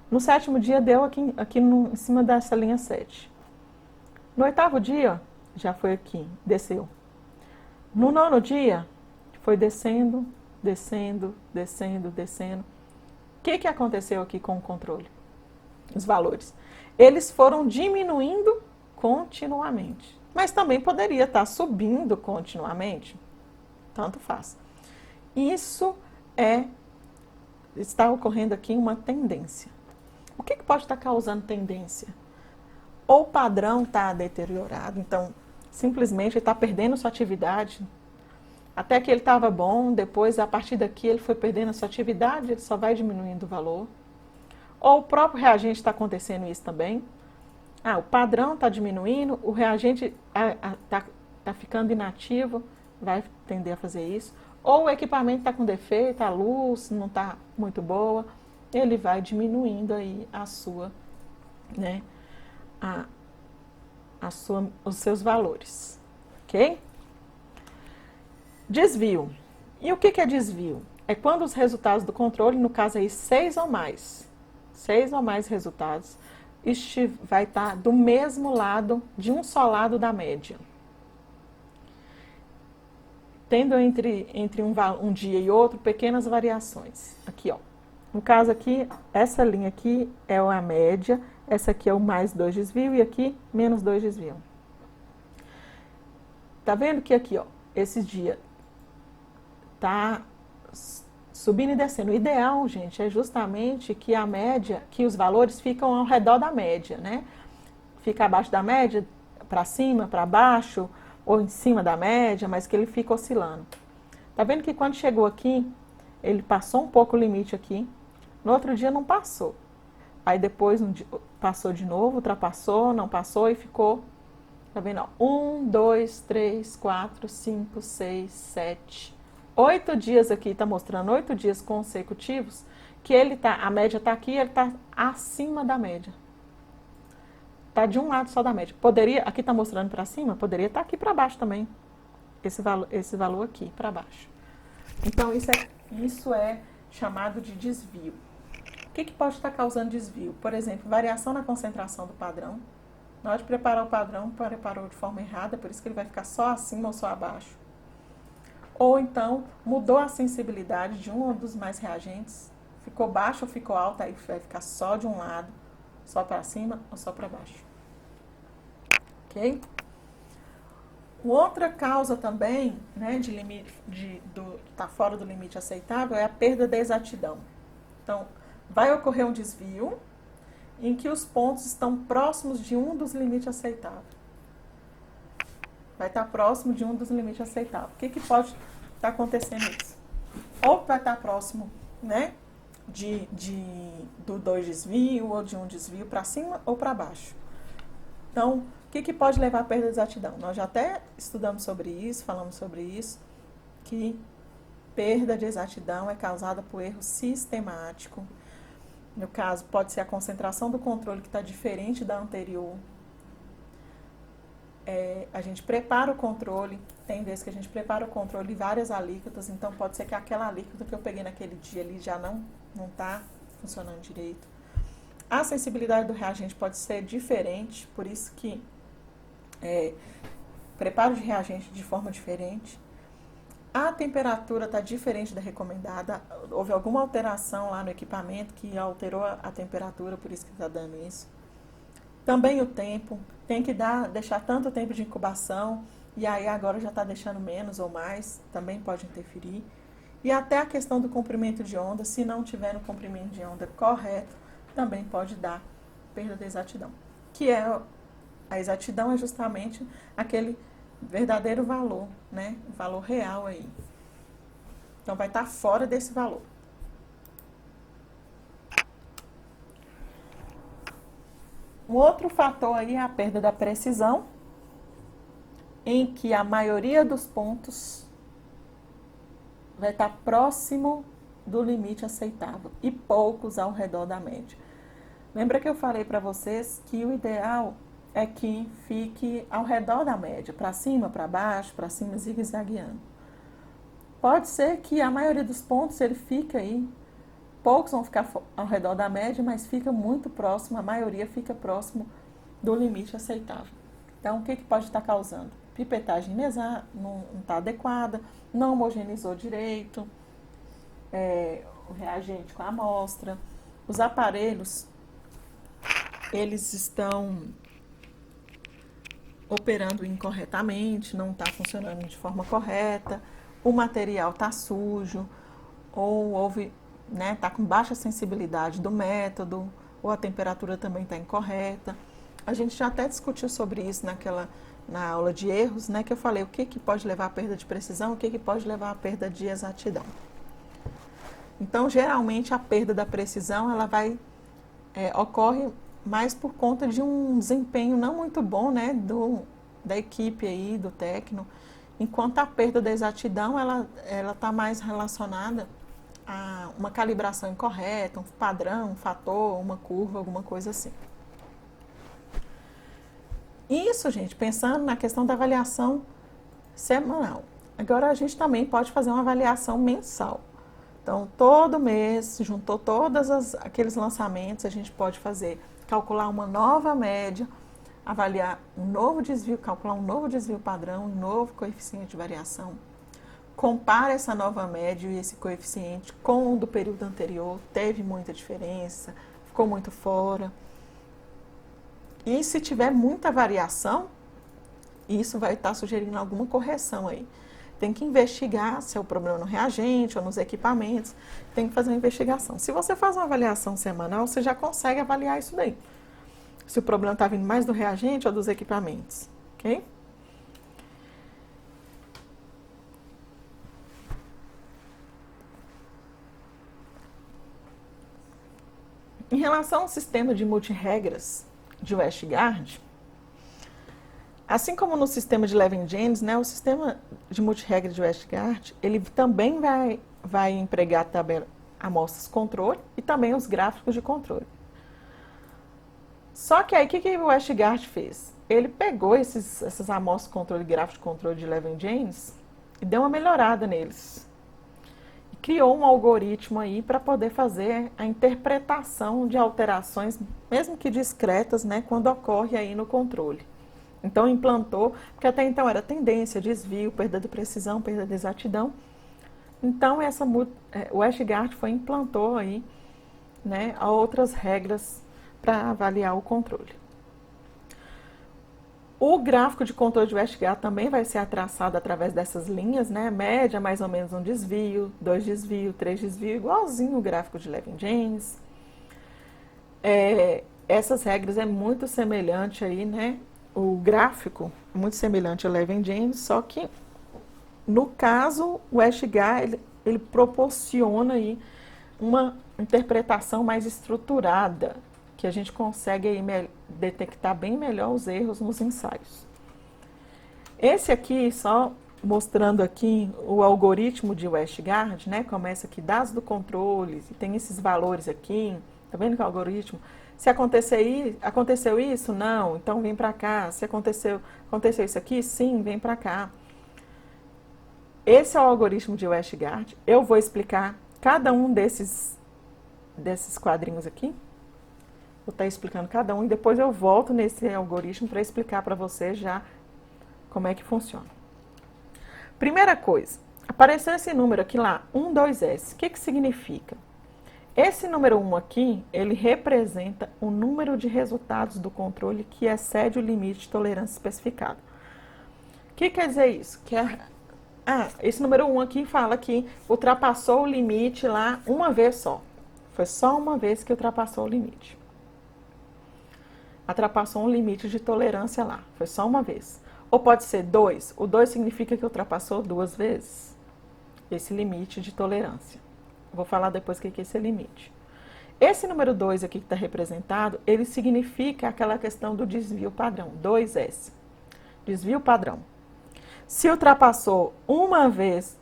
no 7º dia deu aqui em cima dessa linha 7. No 8º dia, já foi aqui, desceu. No 9º dia, foi descendo, descendo, descendo, descendo. O que aconteceu aqui com o controle? Os valores. Eles foram diminuindo continuamente. Mas também poderia estar subindo continuamente. Tanto faz. Isso está ocorrendo aqui uma tendência. O que pode estar causando tendência? Ou o padrão está deteriorado, então simplesmente ele está perdendo sua atividade. Até que ele estava bom, depois a partir daqui ele foi perdendo a sua atividade, ele só vai diminuindo o valor. Ou o próprio reagente está acontecendo isso também. O padrão está diminuindo, o reagente está ficando inativo, vai tender a fazer isso. Ou o equipamento está com defeito, a luz não está muito boa, ele vai diminuindo aí a sua, né, os seus valores, ok? Desvio. E o que é desvio? É quando os resultados do controle, no caso aí 6 ou mais resultados, vai estar do mesmo lado, de um só lado da média. Tendo entre um dia e outro pequenas variações. Aqui, ó. No caso aqui, essa linha aqui é a média, essa aqui é o mais 2 desvio e aqui menos 2 desvio. Tá vendo que aqui, ó, esse dia tá subindo e descendo. O ideal, gente, é justamente que a média, que os valores ficam ao redor da média, né? Fica abaixo da média, para cima, para baixo, ou em cima da média, mas que ele fica oscilando. Tá vendo que quando chegou aqui, ele passou um pouco o limite aqui, no outro dia não passou. Aí depois passou de novo, ultrapassou, não passou e ficou, tá vendo? 1, 2, 3, 4, 5, 6, 7, 8 dias aqui, tá mostrando 8 dias consecutivos, que a média tá aqui, ele tá acima da média. Tá de um lado só da média. Poderia, aqui tá mostrando para cima, poderia estar aqui para baixo também. Esse valor aqui para baixo. Então isso é chamado de desvio. O que pode estar causando desvio? Por exemplo, variação na concentração do padrão. Na hora de preparar o padrão, preparou de forma errada, por isso que ele vai ficar só acima ou só abaixo. Ou então, mudou a sensibilidade de um ou dos mais reagentes, ficou baixo ou ficou alto, aí vai ficar só de um lado, só para cima ou só para baixo. Ok? Outra causa também, né, tá fora do limite aceitável, é a perda da exatidão. Então, vai ocorrer um desvio em que os pontos estão próximos de um dos limites aceitáveis. Vai estar próximo de um dos limites aceitáveis. O que pode estar acontecendo isso? Ou vai estar próximo, né, do 2 desvio, ou de um desvio para cima ou para baixo. Então, o que pode levar à perda de exatidão? Nós já até estudamos sobre isso, falamos sobre isso, que perda de exatidão é causada por erro sistemático. No caso, pode ser a concentração do controle que está diferente da anterior. A gente prepara o controle, tem vezes que a gente prepara o controle em várias alíquotas, então pode ser que aquela alíquota que eu peguei naquele dia ali já não está funcionando direito. A sensibilidade do reagente pode ser diferente, por isso que preparo de reagente de forma diferente. A temperatura está diferente da recomendada, houve alguma alteração lá no equipamento que alterou a temperatura, por isso que está dando isso. Também o tempo, tem que deixar tanto tempo de incubação, e aí agora já está deixando menos ou mais, também pode interferir. E até a questão do comprimento de onda, se não tiver no comprimento de onda correto, também pode dar perda de exatidão. A exatidão é justamente aquele verdadeiro valor, né? O valor real aí. Então vai estar fora desse valor. Um outro fator aí é a perda da precisão, em que a maioria dos pontos vai estar próximo do limite aceitável e poucos ao redor da média. Lembra que eu falei para vocês que o ideal é que fique ao redor da média, para cima, para baixo, para cima, zigue-zagueando. Pode ser que a maioria dos pontos ele fica aí, poucos vão ficar ao redor da média, mas fica muito próximo, a maioria fica próximo do limite aceitável. Então, o que pode estar causando? Pipetagem não está adequada, não homogeneizou direito, o reagente com a amostra, os aparelhos, eles estão operando incorretamente, não está funcionando de forma correta, o material está sujo, ou está com baixa sensibilidade do método, ou a temperatura também está incorreta. A gente já até discutiu sobre isso na aula de erros, né, que eu falei o que pode levar à perda de precisão, o que pode levar à perda de exatidão. Então, geralmente, a perda da precisão ela ocorre mais por conta de um desempenho não muito bom, né, da equipe aí, do técnico, enquanto a perda da exatidão ela está mais relacionada a uma calibração incorreta, um padrão, um fator, uma curva, alguma coisa assim. Isso, gente, pensando na questão da avaliação semanal. Agora, a gente também pode fazer uma avaliação mensal. Então, todo mês, juntou todos aqueles lançamentos, a gente pode calcular uma nova média, avaliar um novo desvio, calcular um novo desvio padrão, um novo coeficiente de variação. Compara essa nova média e esse coeficiente com o do período anterior, teve muita diferença, ficou muito fora. E se tiver muita variação, isso vai estar sugerindo alguma correção aí. tem que investigar se é o problema no reagente ou nos equipamentos, tem que fazer uma investigação. Se você faz uma avaliação semanal, você já consegue avaliar isso daí. Se o problema está vindo mais do reagente ou dos equipamentos, ok? Em relação ao sistema de multiregras de Westgard, assim como no sistema de Levin-James, né, o sistema de multiregra de Westgard, ele também vai empregar amostras controle e também os gráficos de controle. Só que aí, o que o Westgard fez? Ele pegou essas amostras de controle e gráficos de controle de Levin-James e deu uma melhorada neles. E criou um algoritmo aí para poder fazer a interpretação de alterações, mesmo que discretas, né, quando ocorre aí no controle. Então, implantou, porque até então era tendência, desvio, perda de precisão, perda de exatidão. Então, o Westgard implantou aí, né, outras regras para avaliar o controle. O gráfico de controle de Westgard também vai ser traçado através dessas linhas, né, média, mais ou menos um desvio, 2 desvios, 3 desvios, igualzinho o gráfico de Levin-James. Essas regras é muito semelhante aí, né, o gráfico é muito semelhante ao Levin-James, só que no caso o Westgard ele proporciona aí uma interpretação mais estruturada, que a gente consegue aí detectar bem melhor os erros nos ensaios. Esse aqui, só mostrando aqui o algoritmo de Westgard, né? Começa aqui dados do controle, e tem esses valores aqui, tá vendo que é o algoritmo? Se aconteceu isso? Não, então vem para cá. Se aconteceu isso aqui? Sim, vem para cá. Esse é o algoritmo de Westgard. Eu vou explicar cada um desses quadrinhos aqui. Vou estar explicando cada um e depois eu volto nesse algoritmo para explicar para você já como é que funciona. Primeira coisa, apareceu esse número aqui lá, 1, 2S. O que significa? Esse número 1 aqui, ele representa o número de resultados do controle que excede o limite de tolerância especificado. O que quer dizer isso? Esse número 1 aqui fala que ultrapassou o limite lá uma vez só. Foi só uma vez que ultrapassou o limite. Ultrapassou um limite de tolerância lá. Foi só uma vez. Ou pode ser 2. O 2 significa que ultrapassou 2 vezes esse limite de tolerância. Vou falar depois o que é esse limite. Esse número 2 aqui que está representado, ele significa aquela questão do desvio padrão, 2S. Desvio padrão. Se ultrapassou uma vez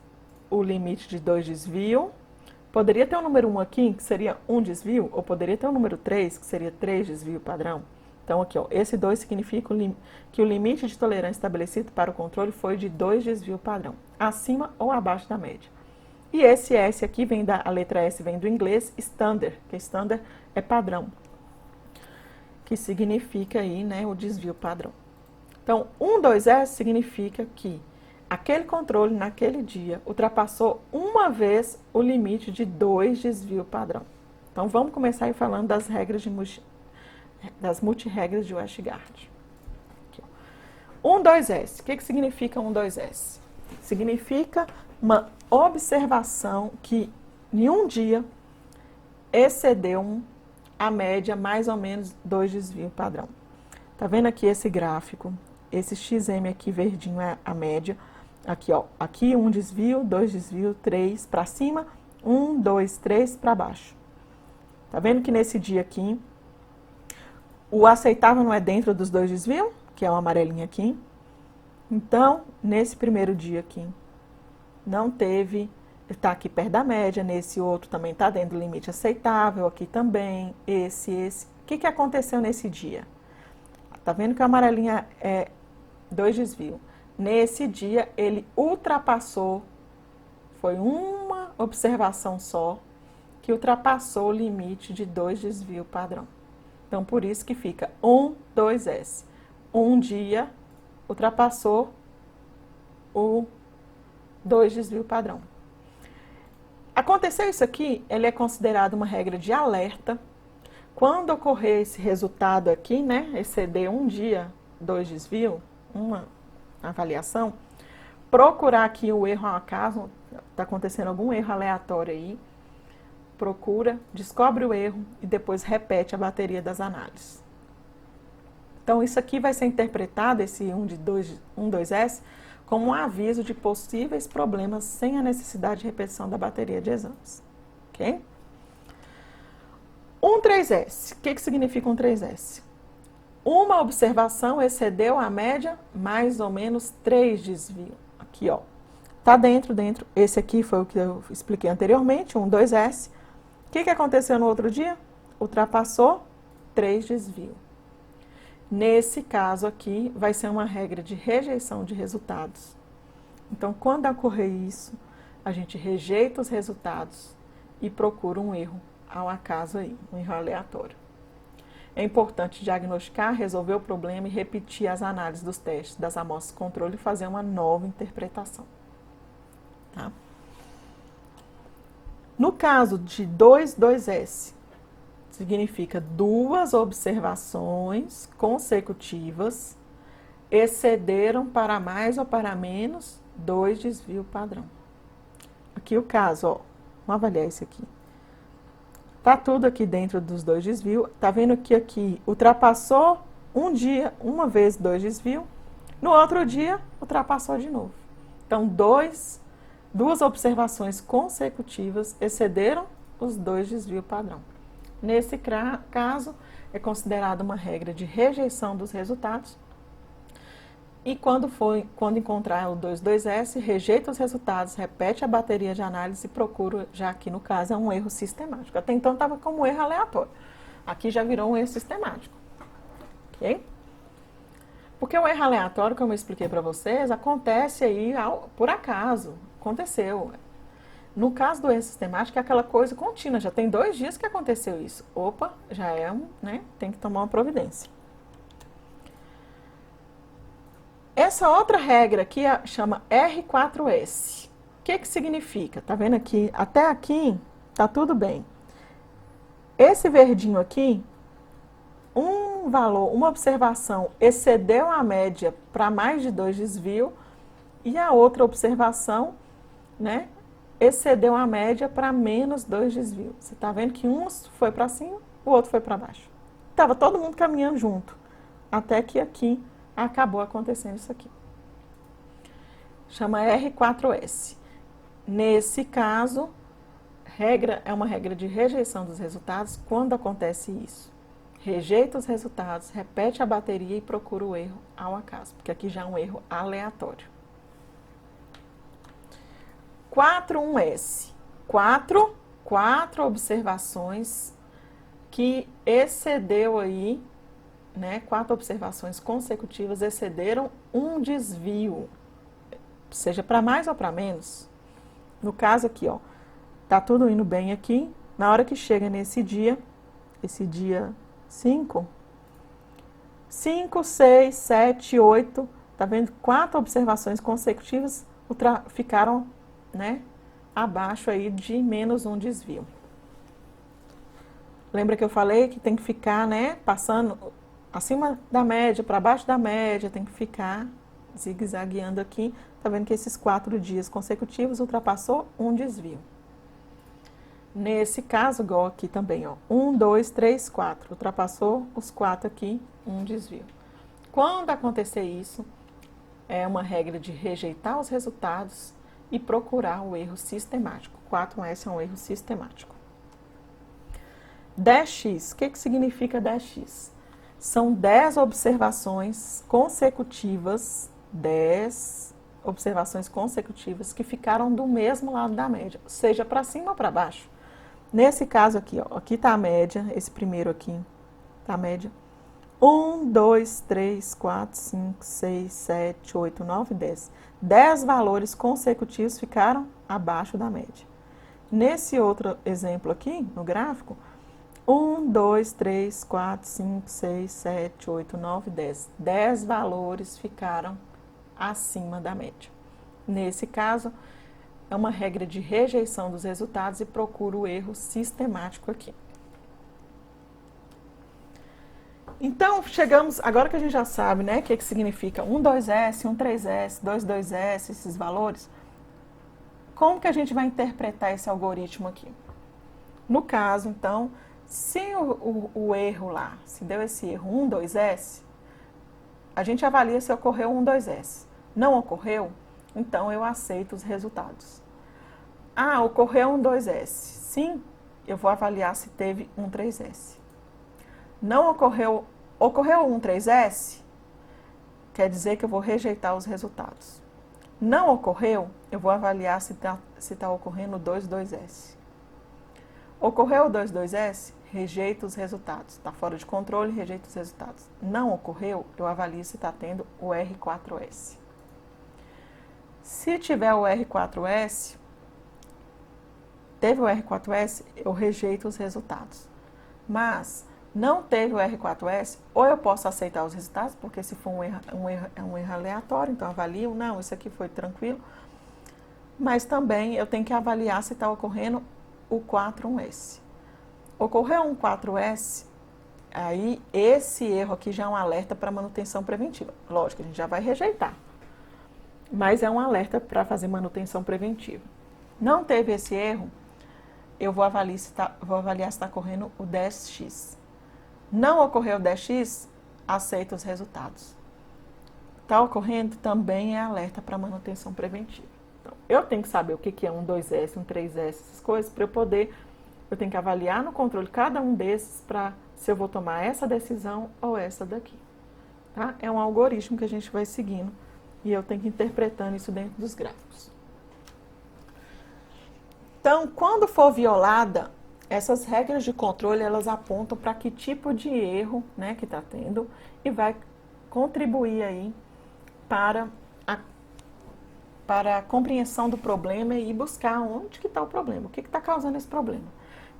o limite de 2 desvio, poderia ter um número 1 aqui, que seria 1 desvio, ou poderia ter um número 3, que seria 3 desvio padrão. Então, aqui, ó, esse 2 significa que o limite de tolerância estabelecido para o controle foi de 2 desvio padrão, acima ou abaixo da média. E esse S aqui a letra S vem do inglês standard, que standard é padrão, que significa aí, né, o desvio padrão. Então, 1, 2S significa que aquele controle naquele dia ultrapassou uma vez o limite de 2 desvio padrão. Então, vamos começar aí falando das regras das multiregras de Westgard. 1, 2S. O que significa 1, 2S? Significa uma observação que em um dia excedeu a média mais ou menos 2 desvio padrão. Tá vendo aqui esse gráfico? Esse XM aqui verdinho é a média. Aqui, ó, aqui 1 desvio, 2 desvio, 3 para cima, 1, 2, 3 para baixo. Tá vendo que nesse dia aqui o aceitável não é dentro dos 2 desvios, que é o amarelinho aqui. Então, nesse primeiro dia aqui, não teve, está aqui perto da média, nesse outro também está dentro do limite aceitável, aqui também, esse. O que aconteceu nesse dia? Tá vendo que o amarelinho é 2 desvios. Nesse dia, ele ultrapassou, foi uma observação só, que ultrapassou o limite de 2 desvios padrão. Então, por isso que fica 1, 2S. Um dia ultrapassou o 2 desvio padrão. Aconteceu isso aqui, ele é considerado uma regra de alerta. Quando ocorrer esse resultado aqui, né, exceder um dia, 2 desvio, uma avaliação, procurar aqui o erro ao acaso, está acontecendo algum erro aleatório aí, procura, descobre o erro e depois repete a bateria das análises. Então, isso aqui vai ser interpretado, esse 12S, como um aviso de possíveis problemas sem a necessidade de repetição da bateria de exames. Ok? 13S. O que significa 13S? Uma observação excedeu a média mais ou menos 3 desvios. Aqui, ó. Tá dentro. Esse aqui foi o que eu expliquei anteriormente, 12S. O que aconteceu no outro dia? Ultrapassou 3 desvios. Nesse caso aqui, vai ser uma regra de rejeição de resultados. Então, quando ocorrer isso, a gente rejeita os resultados e procura um erro ao acaso aí, um erro aleatório. É importante diagnosticar, resolver o problema e repetir as análises dos testes das amostras de controle e fazer uma nova interpretação. Tá? No caso de 2S, significa duas observações consecutivas excederam para mais ou para menos 2 desvios padrão. Aqui o caso, ó, vamos avaliar esse aqui. Tá tudo aqui dentro dos 2 desvios. Tá vendo que aqui ultrapassou um dia, uma vez 2 desvios, no outro dia ultrapassou de novo. Então, duas observações consecutivas excederam os 2 desvios padrão. Nesse caso, é considerada uma regra de rejeição dos resultados. E quando encontrar o 2S, rejeita os resultados, repete a bateria de análise e procura, já aqui no caso, é um erro sistemático. Até então estava como um erro aleatório. Aqui já virou um erro sistemático. Ok? Porque o erro aleatório, como eu expliquei para vocês, acontece aí por acaso. Aconteceu. No caso do erro sistemático, é aquela coisa contínua. Já tem 2 dias que aconteceu isso. Opa, já é né? Tem que tomar uma providência. Essa outra regra aqui chama R4S. O que significa? Tá vendo aqui? Até aqui tá tudo bem. Esse verdinho aqui, uma observação excedeu a média para mais de 2 desvios e a outra observação, né, excedeu a média para menos 2 desvios. Você tá vendo que um foi para cima, o outro foi para baixo. Tava todo mundo caminhando junto, até que aqui acabou acontecendo isso aqui. Chama R4S. Nesse caso, é uma regra de rejeição dos resultados. Quando acontece isso, rejeita os resultados, repete a bateria e procura o erro ao acaso, porque aqui já é um erro aleatório. 41S. 4 observações que excedeu aí, né, 4 observações consecutivas excederam um desvio, seja para mais ou para menos. No caso aqui, ó, tá tudo indo bem aqui. Na hora que chega nesse dia, esse dia 5, 6, 7, 8, tá vendo? 4 observações consecutivas ficaram, né, abaixo aí de menos um desvio. Lembra que eu falei que tem que ficar, né, passando acima da média, para baixo da média, tem que ficar zigue-zagueando aqui. Tá vendo que esses 4 dias consecutivos ultrapassou um desvio. Nesse caso, igual aqui também, ó, 1, 2, 3, 4, ultrapassou os 4 aqui, um desvio. Quando acontecer isso, é uma regra de rejeitar os resultados e procurar o erro sistemático. 4S é um erro sistemático. 10x, o que significa 10x? São 10 observações consecutivas, 10 observações consecutivas que ficaram do mesmo lado da média, seja para cima ou para baixo. Nesse caso aqui, ó, aqui está a média, esse primeiro aqui, tá a média. 1, 2, 3, 4, 5, 6, 7, 8, 9, 10. 10 valores consecutivos ficaram abaixo da média. Nesse outro exemplo aqui, no gráfico, 1, 2, 3, 4, 5, 6, 7, 8, 9, 10. 10 valores ficaram acima da média. Nesse caso, é uma regra de rejeição dos resultados e procura o erro sistemático aqui. Então, chegamos, agora que a gente já sabe, né, o que significa 12S, 13S, 22S, esses valores, como que a gente vai interpretar esse algoritmo aqui? No caso, então, se o erro lá, se deu esse erro 12S, a gente avalia se ocorreu 12S. Não ocorreu? Então, eu aceito os resultados. Ah, ocorreu 12S. Sim, eu vou avaliar se teve 13S. Não ocorreu 13S, quer dizer que eu vou rejeitar os resultados. Não ocorreu, eu vou avaliar se tá ocorrendo 22S. Ocorreu o 22S, rejeito os resultados. Está fora de controle, rejeito os resultados. Não ocorreu, eu avalio se está tendo o R4S. Se tiver o R4S, teve o R4S, eu rejeito os resultados. Mas não teve o R4S, ou eu posso aceitar os resultados, porque se for um erro aleatório, então avalio, não, isso aqui foi tranquilo. Mas também eu tenho que avaliar se está ocorrendo o 41S. Ocorreu um 4S, aí esse erro aqui já é um alerta para manutenção preventiva. Lógico, a gente já vai rejeitar, mas é um alerta para fazer manutenção preventiva. Não teve esse erro, eu vou avaliar se está ocorrendo o 10X. Não ocorreu o 10X, aceita os resultados. Está ocorrendo, também é alerta para manutenção preventiva. Então, eu tenho que saber o que é um 2S, um 3S, essas coisas, para eu tenho que avaliar no controle cada um desses para se eu vou tomar essa decisão ou essa daqui. Tá? É um algoritmo que a gente vai seguindo e eu tenho que ir interpretando isso dentro dos gráficos. Então, quando for violada, essas regras de controle, elas apontam para que tipo de erro, né, que está tendo e vai contribuir aí para a compreensão do problema e buscar onde que está o problema, o que está causando esse problema.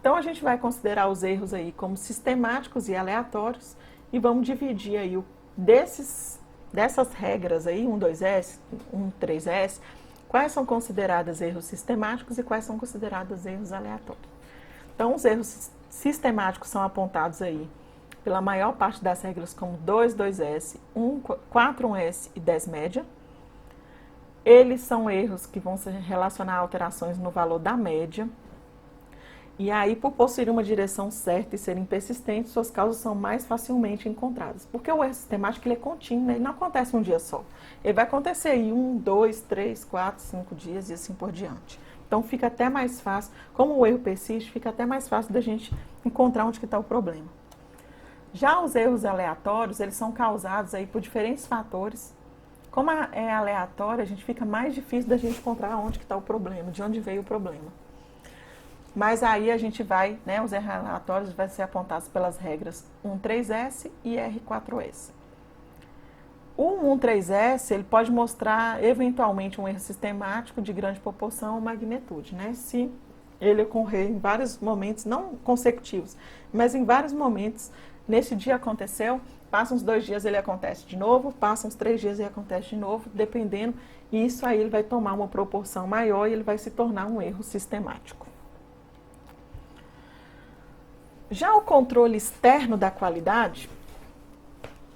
Então, a gente vai considerar os erros aí como sistemáticos e aleatórios e vamos dividir aí dessas regras aí, 2S, 3S, quais são consideradas erros sistemáticos e quais são considerados erros aleatórios. Então, os erros sistemáticos são apontados aí pela maior parte das regras como 2S, 4S e 10 média. Eles são erros que vão se relacionar a alterações no valor da média. E aí, por possuir uma direção certa e serem persistentes, suas causas são mais facilmente encontradas. Porque o erro sistemático ele é contínuo, ele não acontece um dia só. Ele vai acontecer aí 1, 2, 3, 4, 5 dias e assim por diante. Então, fica até mais fácil, como o erro persiste, fica até mais fácil da gente encontrar onde que está o problema. Já os erros aleatórios, eles são causados aí por diferentes fatores. Como é aleatório, a gente fica mais difícil da gente encontrar onde que está o problema, de onde veio o problema. Mas aí a gente vai, né, os erros aleatórios vão ser apontados pelas regras 13S e R4S. O 13S, ele pode mostrar eventualmente um erro sistemático de grande proporção ou magnitude, né? Se ele ocorrer em vários momentos, não consecutivos, mas em vários momentos, nesse dia aconteceu, passam uns 2 dias ele acontece de novo, passam uns 3 dias ele acontece de novo, dependendo, e isso aí ele vai tomar uma proporção maior e ele vai se tornar um erro sistemático. Já o controle externo da qualidade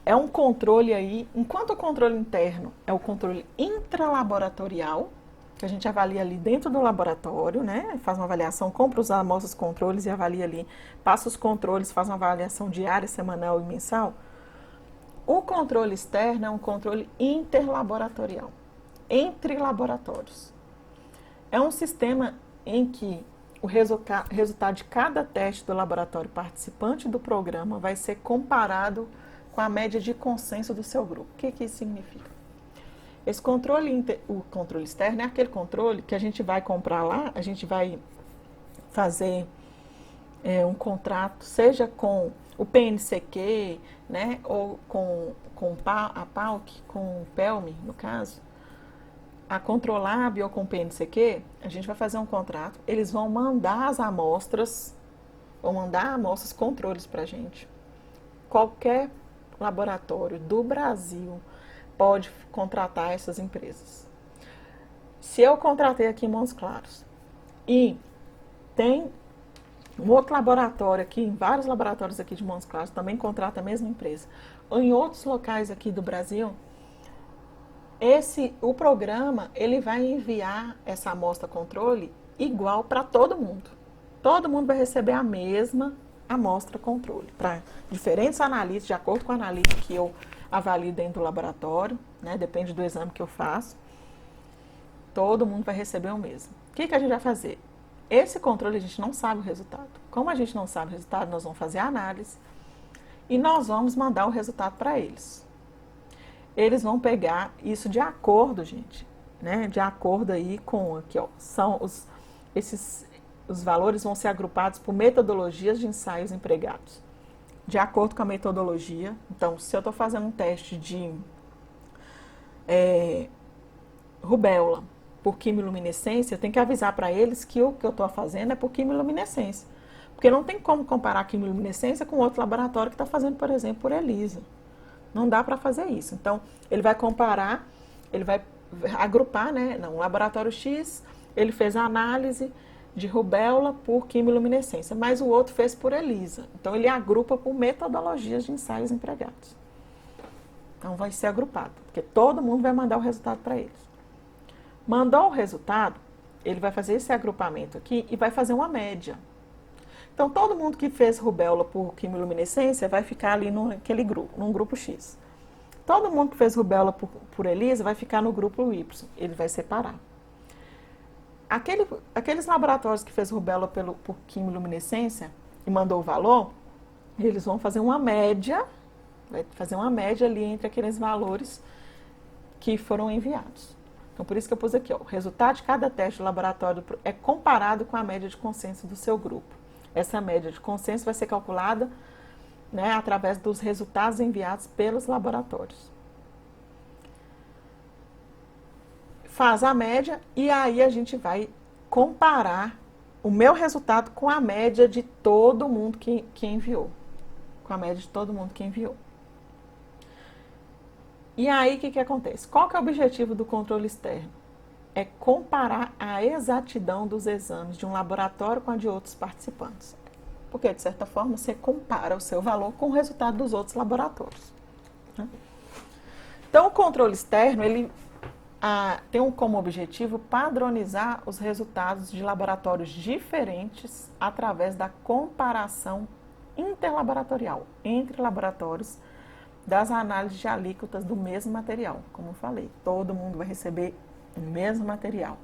é um controle aí, enquanto o controle interno é o controle intralaboratorial, que a gente avalia ali dentro do laboratório, né? Faz uma avaliação, compra os amostras controles e avalia ali, passa os controles, faz uma avaliação diária, semanal e mensal. O controle externo é um controle interlaboratorial, entre laboratórios. É um sistema em que o resultado de cada teste do laboratório participante do programa vai ser comparado com a média de consenso do seu grupo. O que isso significa? Esse controle, o controle externo é aquele controle que a gente vai comprar lá, a gente vai fazer um contrato, seja com o PNCQ, né, ou com a PALC, com o PELME, no caso, a Controlab ou com o PNCQ, a gente vai fazer um contrato, eles vão mandar as amostras, controles para a gente. Qualquer laboratório do Brasil pode contratar essas empresas. Se eu contratei aqui em Montes Claros e tem Um outro laboratório aqui, em vários laboratórios aqui de Montes Claros, também contrata a mesma empresa. Ou em outros locais aqui do Brasil, o programa, ele vai enviar essa amostra controle igual para todo mundo. Todo mundo vai receber a mesma amostra controle, para diferentes análises, de acordo com a análise que eu avalio dentro do laboratório, né, depende do exame que eu faço, todo mundo vai receber o mesmo. O que a gente vai fazer? Esse controle a gente não sabe o resultado. Como a gente não sabe o resultado, nós vamos fazer a análise e nós vamos mandar o resultado para eles. Eles vão pegar isso de acordo, gente, né, de acordo aí com, aqui ó, são os valores vão ser agrupados por metodologias de ensaios empregados. De acordo com a metodologia, então, se eu estou fazendo um teste de rubéola por quimiluminescência, eu tenho que avisar para eles que o que eu estou fazendo é por quimiluminescência. Porque não tem como comparar a quimiluminescência com outro laboratório que está fazendo, por exemplo, por ELISA. Não dá para fazer isso. Então, ele vai comparar, ele vai agrupar, né? Não, o laboratório X, ele fez a análise de rubéola por quimiluminescência, mas o outro fez por ELISA. Então, ele agrupa por metodologias de ensaios empregados. Então, vai ser agrupado, porque todo mundo vai mandar o resultado para eles. Mandou o resultado, ele vai fazer esse agrupamento aqui e vai fazer uma média. Então, todo mundo que fez rubéola por quimiluminescência vai ficar ali naquele grupo, num grupo X. Todo mundo que fez rubéola por ELISA vai ficar no grupo Y, ele vai separar. Aqueles laboratórios que fez rubéola por quimiluminescência e mandou o valor, eles vão fazer uma média, vai fazer uma média ali entre aqueles valores que foram enviados. Então, por isso que eu pus aqui, ó, o resultado de cada teste do laboratório é comparado com a média de consenso do seu grupo. Essa média de consenso vai ser calculada, né, através dos resultados enviados pelos laboratórios. Faz a média e aí a gente vai comparar o meu resultado com a média de todo mundo que enviou. Com a média de todo mundo que enviou. E aí, o que acontece? Qual que é o objetivo do controle externo? É comparar a exatidão dos exames de um laboratório com a de outros participantes. Porque, de certa forma, você compara o seu valor com o resultado dos outros laboratórios. Né? Então, o controle externo, ele tem como objetivo padronizar os resultados de laboratórios diferentes através da comparação interlaboratorial entre laboratórios das análises de alíquotas do mesmo material. Como eu falei, todo mundo vai receber o mesmo material.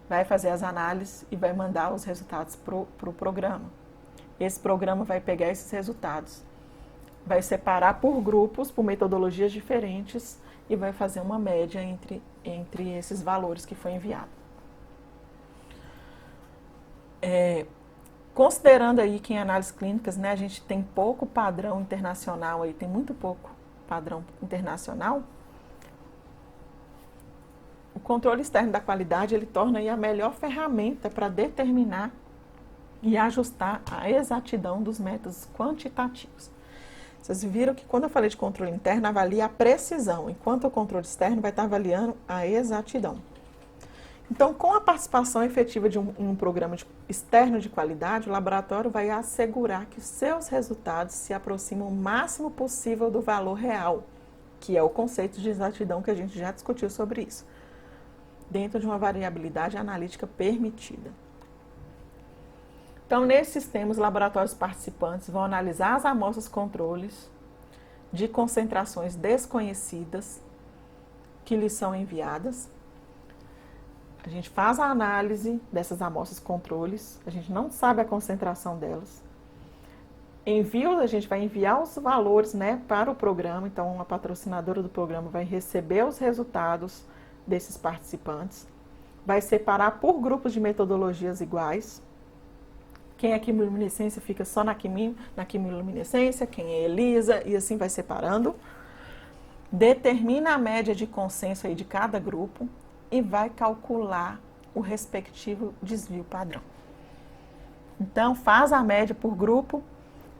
Vai fazer as análises e vai mandar os resultados para o programa. Esse programa vai pegar esses resultados, vai separar por grupos, por metodologias diferentes e vai fazer uma média entre esses valores que foi enviado. Considerando aí que em análises clínicas, né, a gente tem pouco padrão internacional, aí, tem muito pouco padrão internacional, o controle externo da qualidade, ele torna aí a melhor ferramenta para determinar e ajustar a exatidão dos métodos quantitativos. Vocês viram que quando eu falei de controle interno, avalia a precisão, enquanto o controle externo vai estar avaliando a exatidão. Então, com a participação efetiva de um programa externo de qualidade, o laboratório vai assegurar que os seus resultados se aproximam o máximo possível do valor real, que é o conceito de exatidão que a gente já discutiu sobre isso, dentro de uma variabilidade analítica permitida. Então, nesse sistema, os laboratórios participantes vão analisar as amostras controles de concentrações desconhecidas que lhes são enviadas. A gente faz a análise dessas amostras controles, a gente não sabe a concentração delas. A gente vai enviar os valores, né, para o programa, então a patrocinadora do programa vai receber os resultados desses participantes, vai separar por grupos de metodologias iguais. Quem é quimiluminescência fica só na quimiluminescência, quem é ELISA, e assim vai separando. Determina a média de consenso aí de cada grupo e vai calcular o respectivo desvio padrão. Então, faz a média por grupo,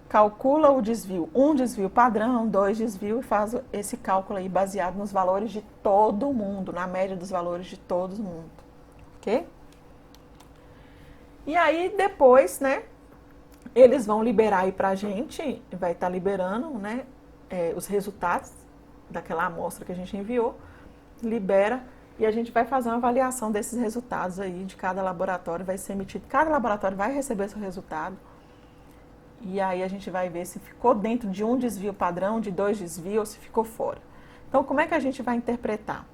calcula o desvio, um desvio padrão, 2 desvios, e faz esse cálculo aí baseado nos valores de todo mundo, na média dos valores de todo mundo, ok? E aí depois, né, eles vão liberar aí pra gente, vai estar liberando, né, os resultados daquela amostra que a gente enviou, libera e a gente vai fazer uma avaliação desses resultados aí de cada laboratório, vai ser emitido, cada laboratório vai receber seu resultado. E aí a gente vai ver se ficou dentro de um desvio padrão, de 2 desvios, ou se ficou fora. Então, como é que a gente vai interpretar?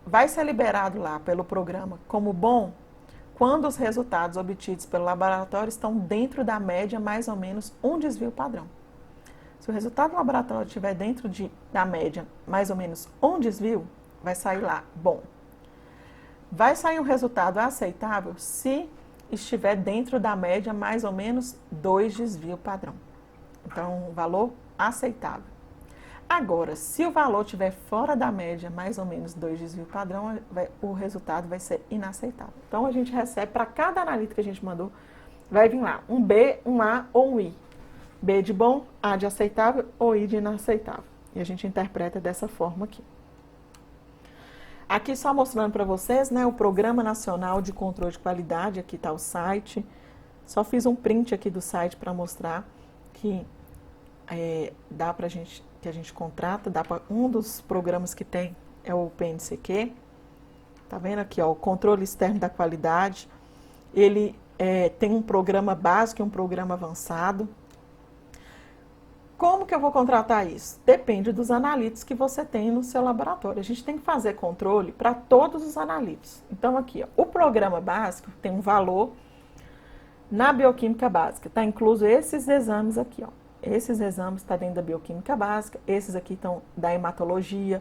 Vai ser liberado lá pelo programa como bom quando os resultados obtidos pelo laboratório estão dentro da média, mais ou menos um desvio padrão. Se o resultado do laboratório estiver dentro da média, mais ou menos um desvio, vai sair lá bom. Vai sair um resultado aceitável se estiver dentro da média, mais ou menos 2 desvio padrão. Então, valor aceitável. Agora, se o valor estiver fora da média, mais ou menos 2 desvio padrão, o resultado vai ser inaceitável. Então, a gente recebe, para cada analítica que a gente mandou, vai vir lá um B, um A ou um I. B de bom, A de aceitável ou I de inaceitável. E a gente interpreta dessa forma aqui. Aqui só mostrando para vocês, né, o Programa Nacional de Controle de Qualidade, aqui está o site. Só fiz um print aqui do site para mostrar que dá pra gente, que a gente contrata, dá para um dos programas que tem é o PNCQ. Tá vendo aqui, ó, o Controle Externo da Qualidade. Ele tem um programa básico e um programa avançado. Como que eu vou contratar isso? Depende dos analíticos que você tem no seu laboratório. A gente tem que fazer controle para todos os analíticos. Então, aqui, ó, o programa básico tem um valor na bioquímica básica. Está incluso esses exames aqui, ó. Esses exames estão dentro da bioquímica básica. Esses aqui estão da hematologia.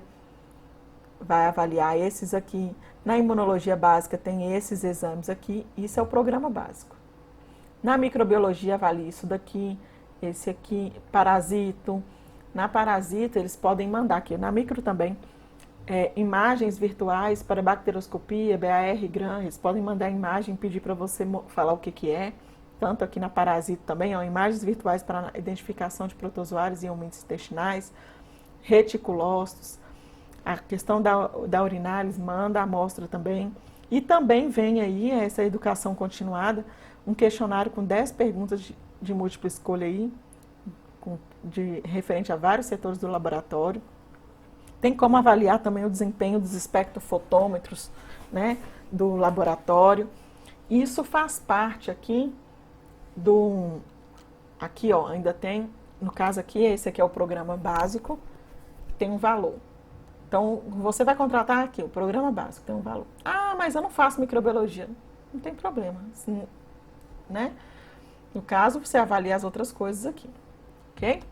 Vai avaliar esses aqui. Na imunologia básica tem esses exames aqui. Isso é o programa básico. Na microbiologia avalia isso daqui. Esse aqui, parasito. Na parasita, eles podem mandar aqui, na micro também, imagens virtuais para bacterioscopia, BAR, GRAM. Eles podem mandar imagem e pedir para você falar o que é. Tanto aqui na parasita também, ó, imagens virtuais para identificação de protozoários e umídeos intestinais, reticulócitos. A questão da urinálise manda a amostra também. E também vem aí, essa educação continuada, um questionário com 10 perguntas de múltipla escolha aí, referente a vários setores do laboratório. Tem como avaliar também o desempenho dos espectrofotômetros, né, do laboratório. Isso faz parte aqui aqui, ó, ainda tem, no caso aqui, esse aqui é o programa básico, tem um valor. Então, você vai contratar aqui, o programa básico tem um valor. Ah, mas eu não faço microbiologia. Não tem problema, assim, né? No caso, você avalia as outras coisas aqui, ok?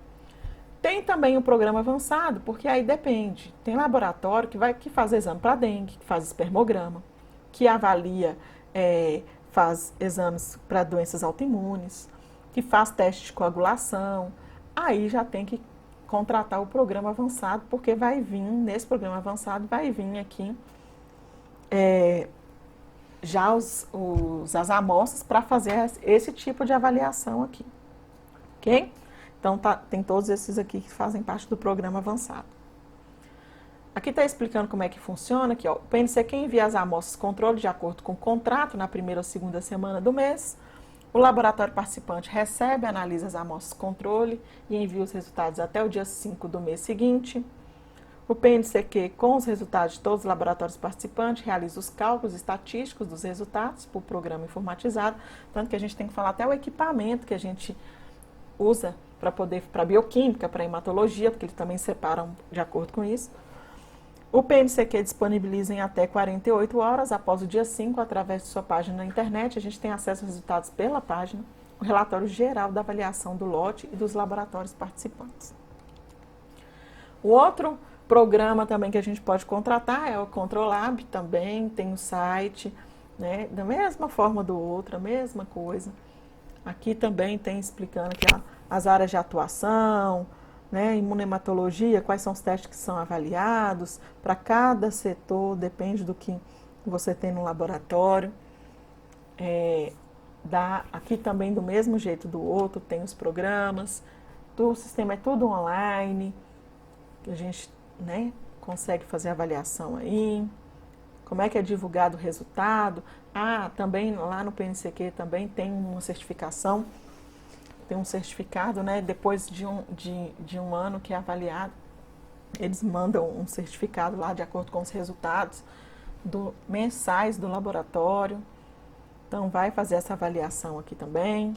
Tem também o programa avançado, porque aí depende. Tem laboratório que faz exame para dengue, que faz espermograma, que avalia, faz exames para doenças autoimunes, que faz teste de coagulação. Aí já tem que contratar o programa avançado, porque vai vir, nesse programa avançado, vai vir aqui já as amostras para fazer esse tipo de avaliação aqui, ok? Então, tem todos esses aqui que fazem parte do programa avançado. Aqui está explicando como é que funciona, aqui, ó, o PNCQ envia as amostras controle de acordo com o contrato na primeira ou segunda semana do mês. O laboratório participante recebe, analisa as amostras controle e envia os resultados até o dia 5 do mês seguinte. O PNCQ, com os resultados de todos os laboratórios participantes, realiza os cálculos estatísticos dos resultados por programa informatizado, tanto que a gente tem que falar até o equipamento que a gente usa para bioquímica, para hematologia, porque eles também separam de acordo com isso. O PNCQ disponibiliza em até 48 horas após o dia 5, através de sua página na internet. A gente tem acesso aos resultados pela página, o relatório geral da avaliação do lote e dos laboratórios participantes. O outro programa também que a gente pode contratar é o Controlab, também tem o site, né, da mesma forma do outro, a mesma coisa. Aqui também tem explicando aqui, ó, as áreas de atuação, né, imunematologia, quais são os testes que são avaliados, para cada setor, depende do que você tem no laboratório. Aqui também do mesmo jeito do outro, tem os programas, o sistema é tudo online, a gente, né, consegue fazer avaliação aí. como é que é divulgado o resultado. Também lá no PNCQ também tem uma certificação, tem um certificado, né? Depois de um ano que é avaliado, eles mandam um certificado lá de acordo com os resultados mensais do laboratório. Então, vai fazer essa avaliação aqui também.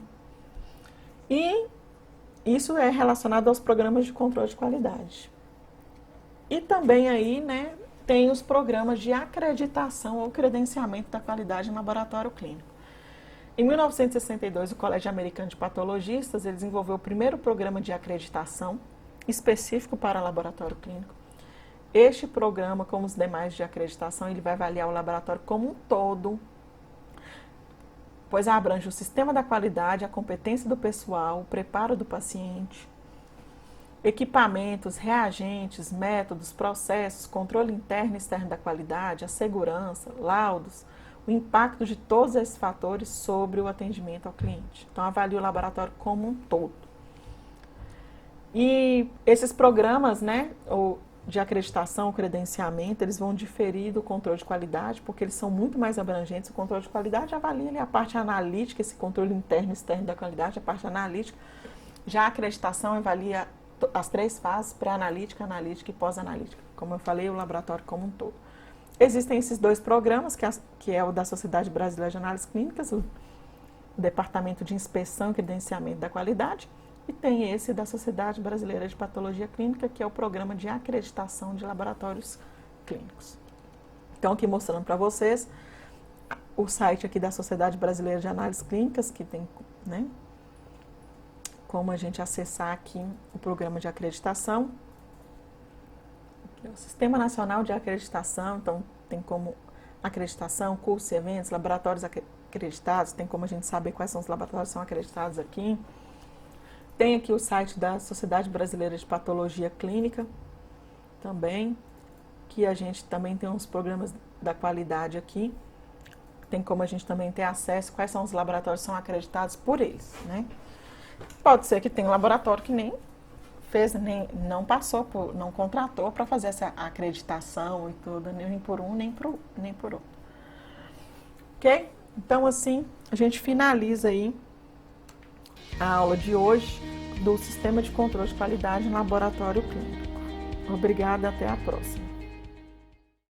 E isso é relacionado aos programas de controle de qualidade. E também aí, né, tem os programas de acreditação ou credenciamento da qualidade em laboratório clínico. Em 1962, o Colégio Americano de Patologistas ele desenvolveu o primeiro programa de acreditação específico para laboratório clínico. Este programa, como os demais de acreditação, ele vai avaliar o laboratório como um todo, pois abrange o sistema da qualidade, a competência do pessoal, o preparo do paciente, equipamentos, reagentes, métodos, processos, controle interno e externo da qualidade, a segurança, laudos, o impacto de todos esses fatores sobre o atendimento ao cliente. Então, avalia o laboratório como um todo. E esses programas, né, de acreditação, credenciamento, eles vão diferir do controle de qualidade, porque eles são muito mais abrangentes. O controle de qualidade avalia ali a parte analítica, esse controle interno e externo da qualidade, a parte analítica. Já a acreditação avalia as 3 fases, pré-analítica, analítica e pós-analítica. Como eu falei, o laboratório como um todo. Existem esses 2 programas, que é o da Sociedade Brasileira de Análises Clínicas, o Departamento de Inspeção e Credenciamento da Qualidade, e tem esse da Sociedade Brasileira de Patologia Clínica, que é o programa de acreditação de laboratórios clínicos. Então, aqui mostrando para vocês o site aqui da Sociedade Brasileira de Análises Clínicas, que tem, né, como a gente acessar aqui o programa de acreditação. Aqui é o Sistema Nacional de Acreditação, então tem como acreditação, cursos e eventos, laboratórios acreditados, tem como a gente saber quais são os laboratórios que são acreditados aqui. Tem aqui o site da Sociedade Brasileira de Patologia Clínica, também, que a gente também tem uns programas da qualidade aqui. Tem como a gente também ter acesso quais são os laboratórios que são acreditados por eles, né? Pode ser que tenha um laboratório que nem fez, não passou, não contratou para fazer essa acreditação e tudo, nem por um, nem por outro. Ok? Então, assim, a gente finaliza aí a aula de hoje do Sistema de Controle de Qualidade em Laboratório Clínico. Obrigada, até a próxima.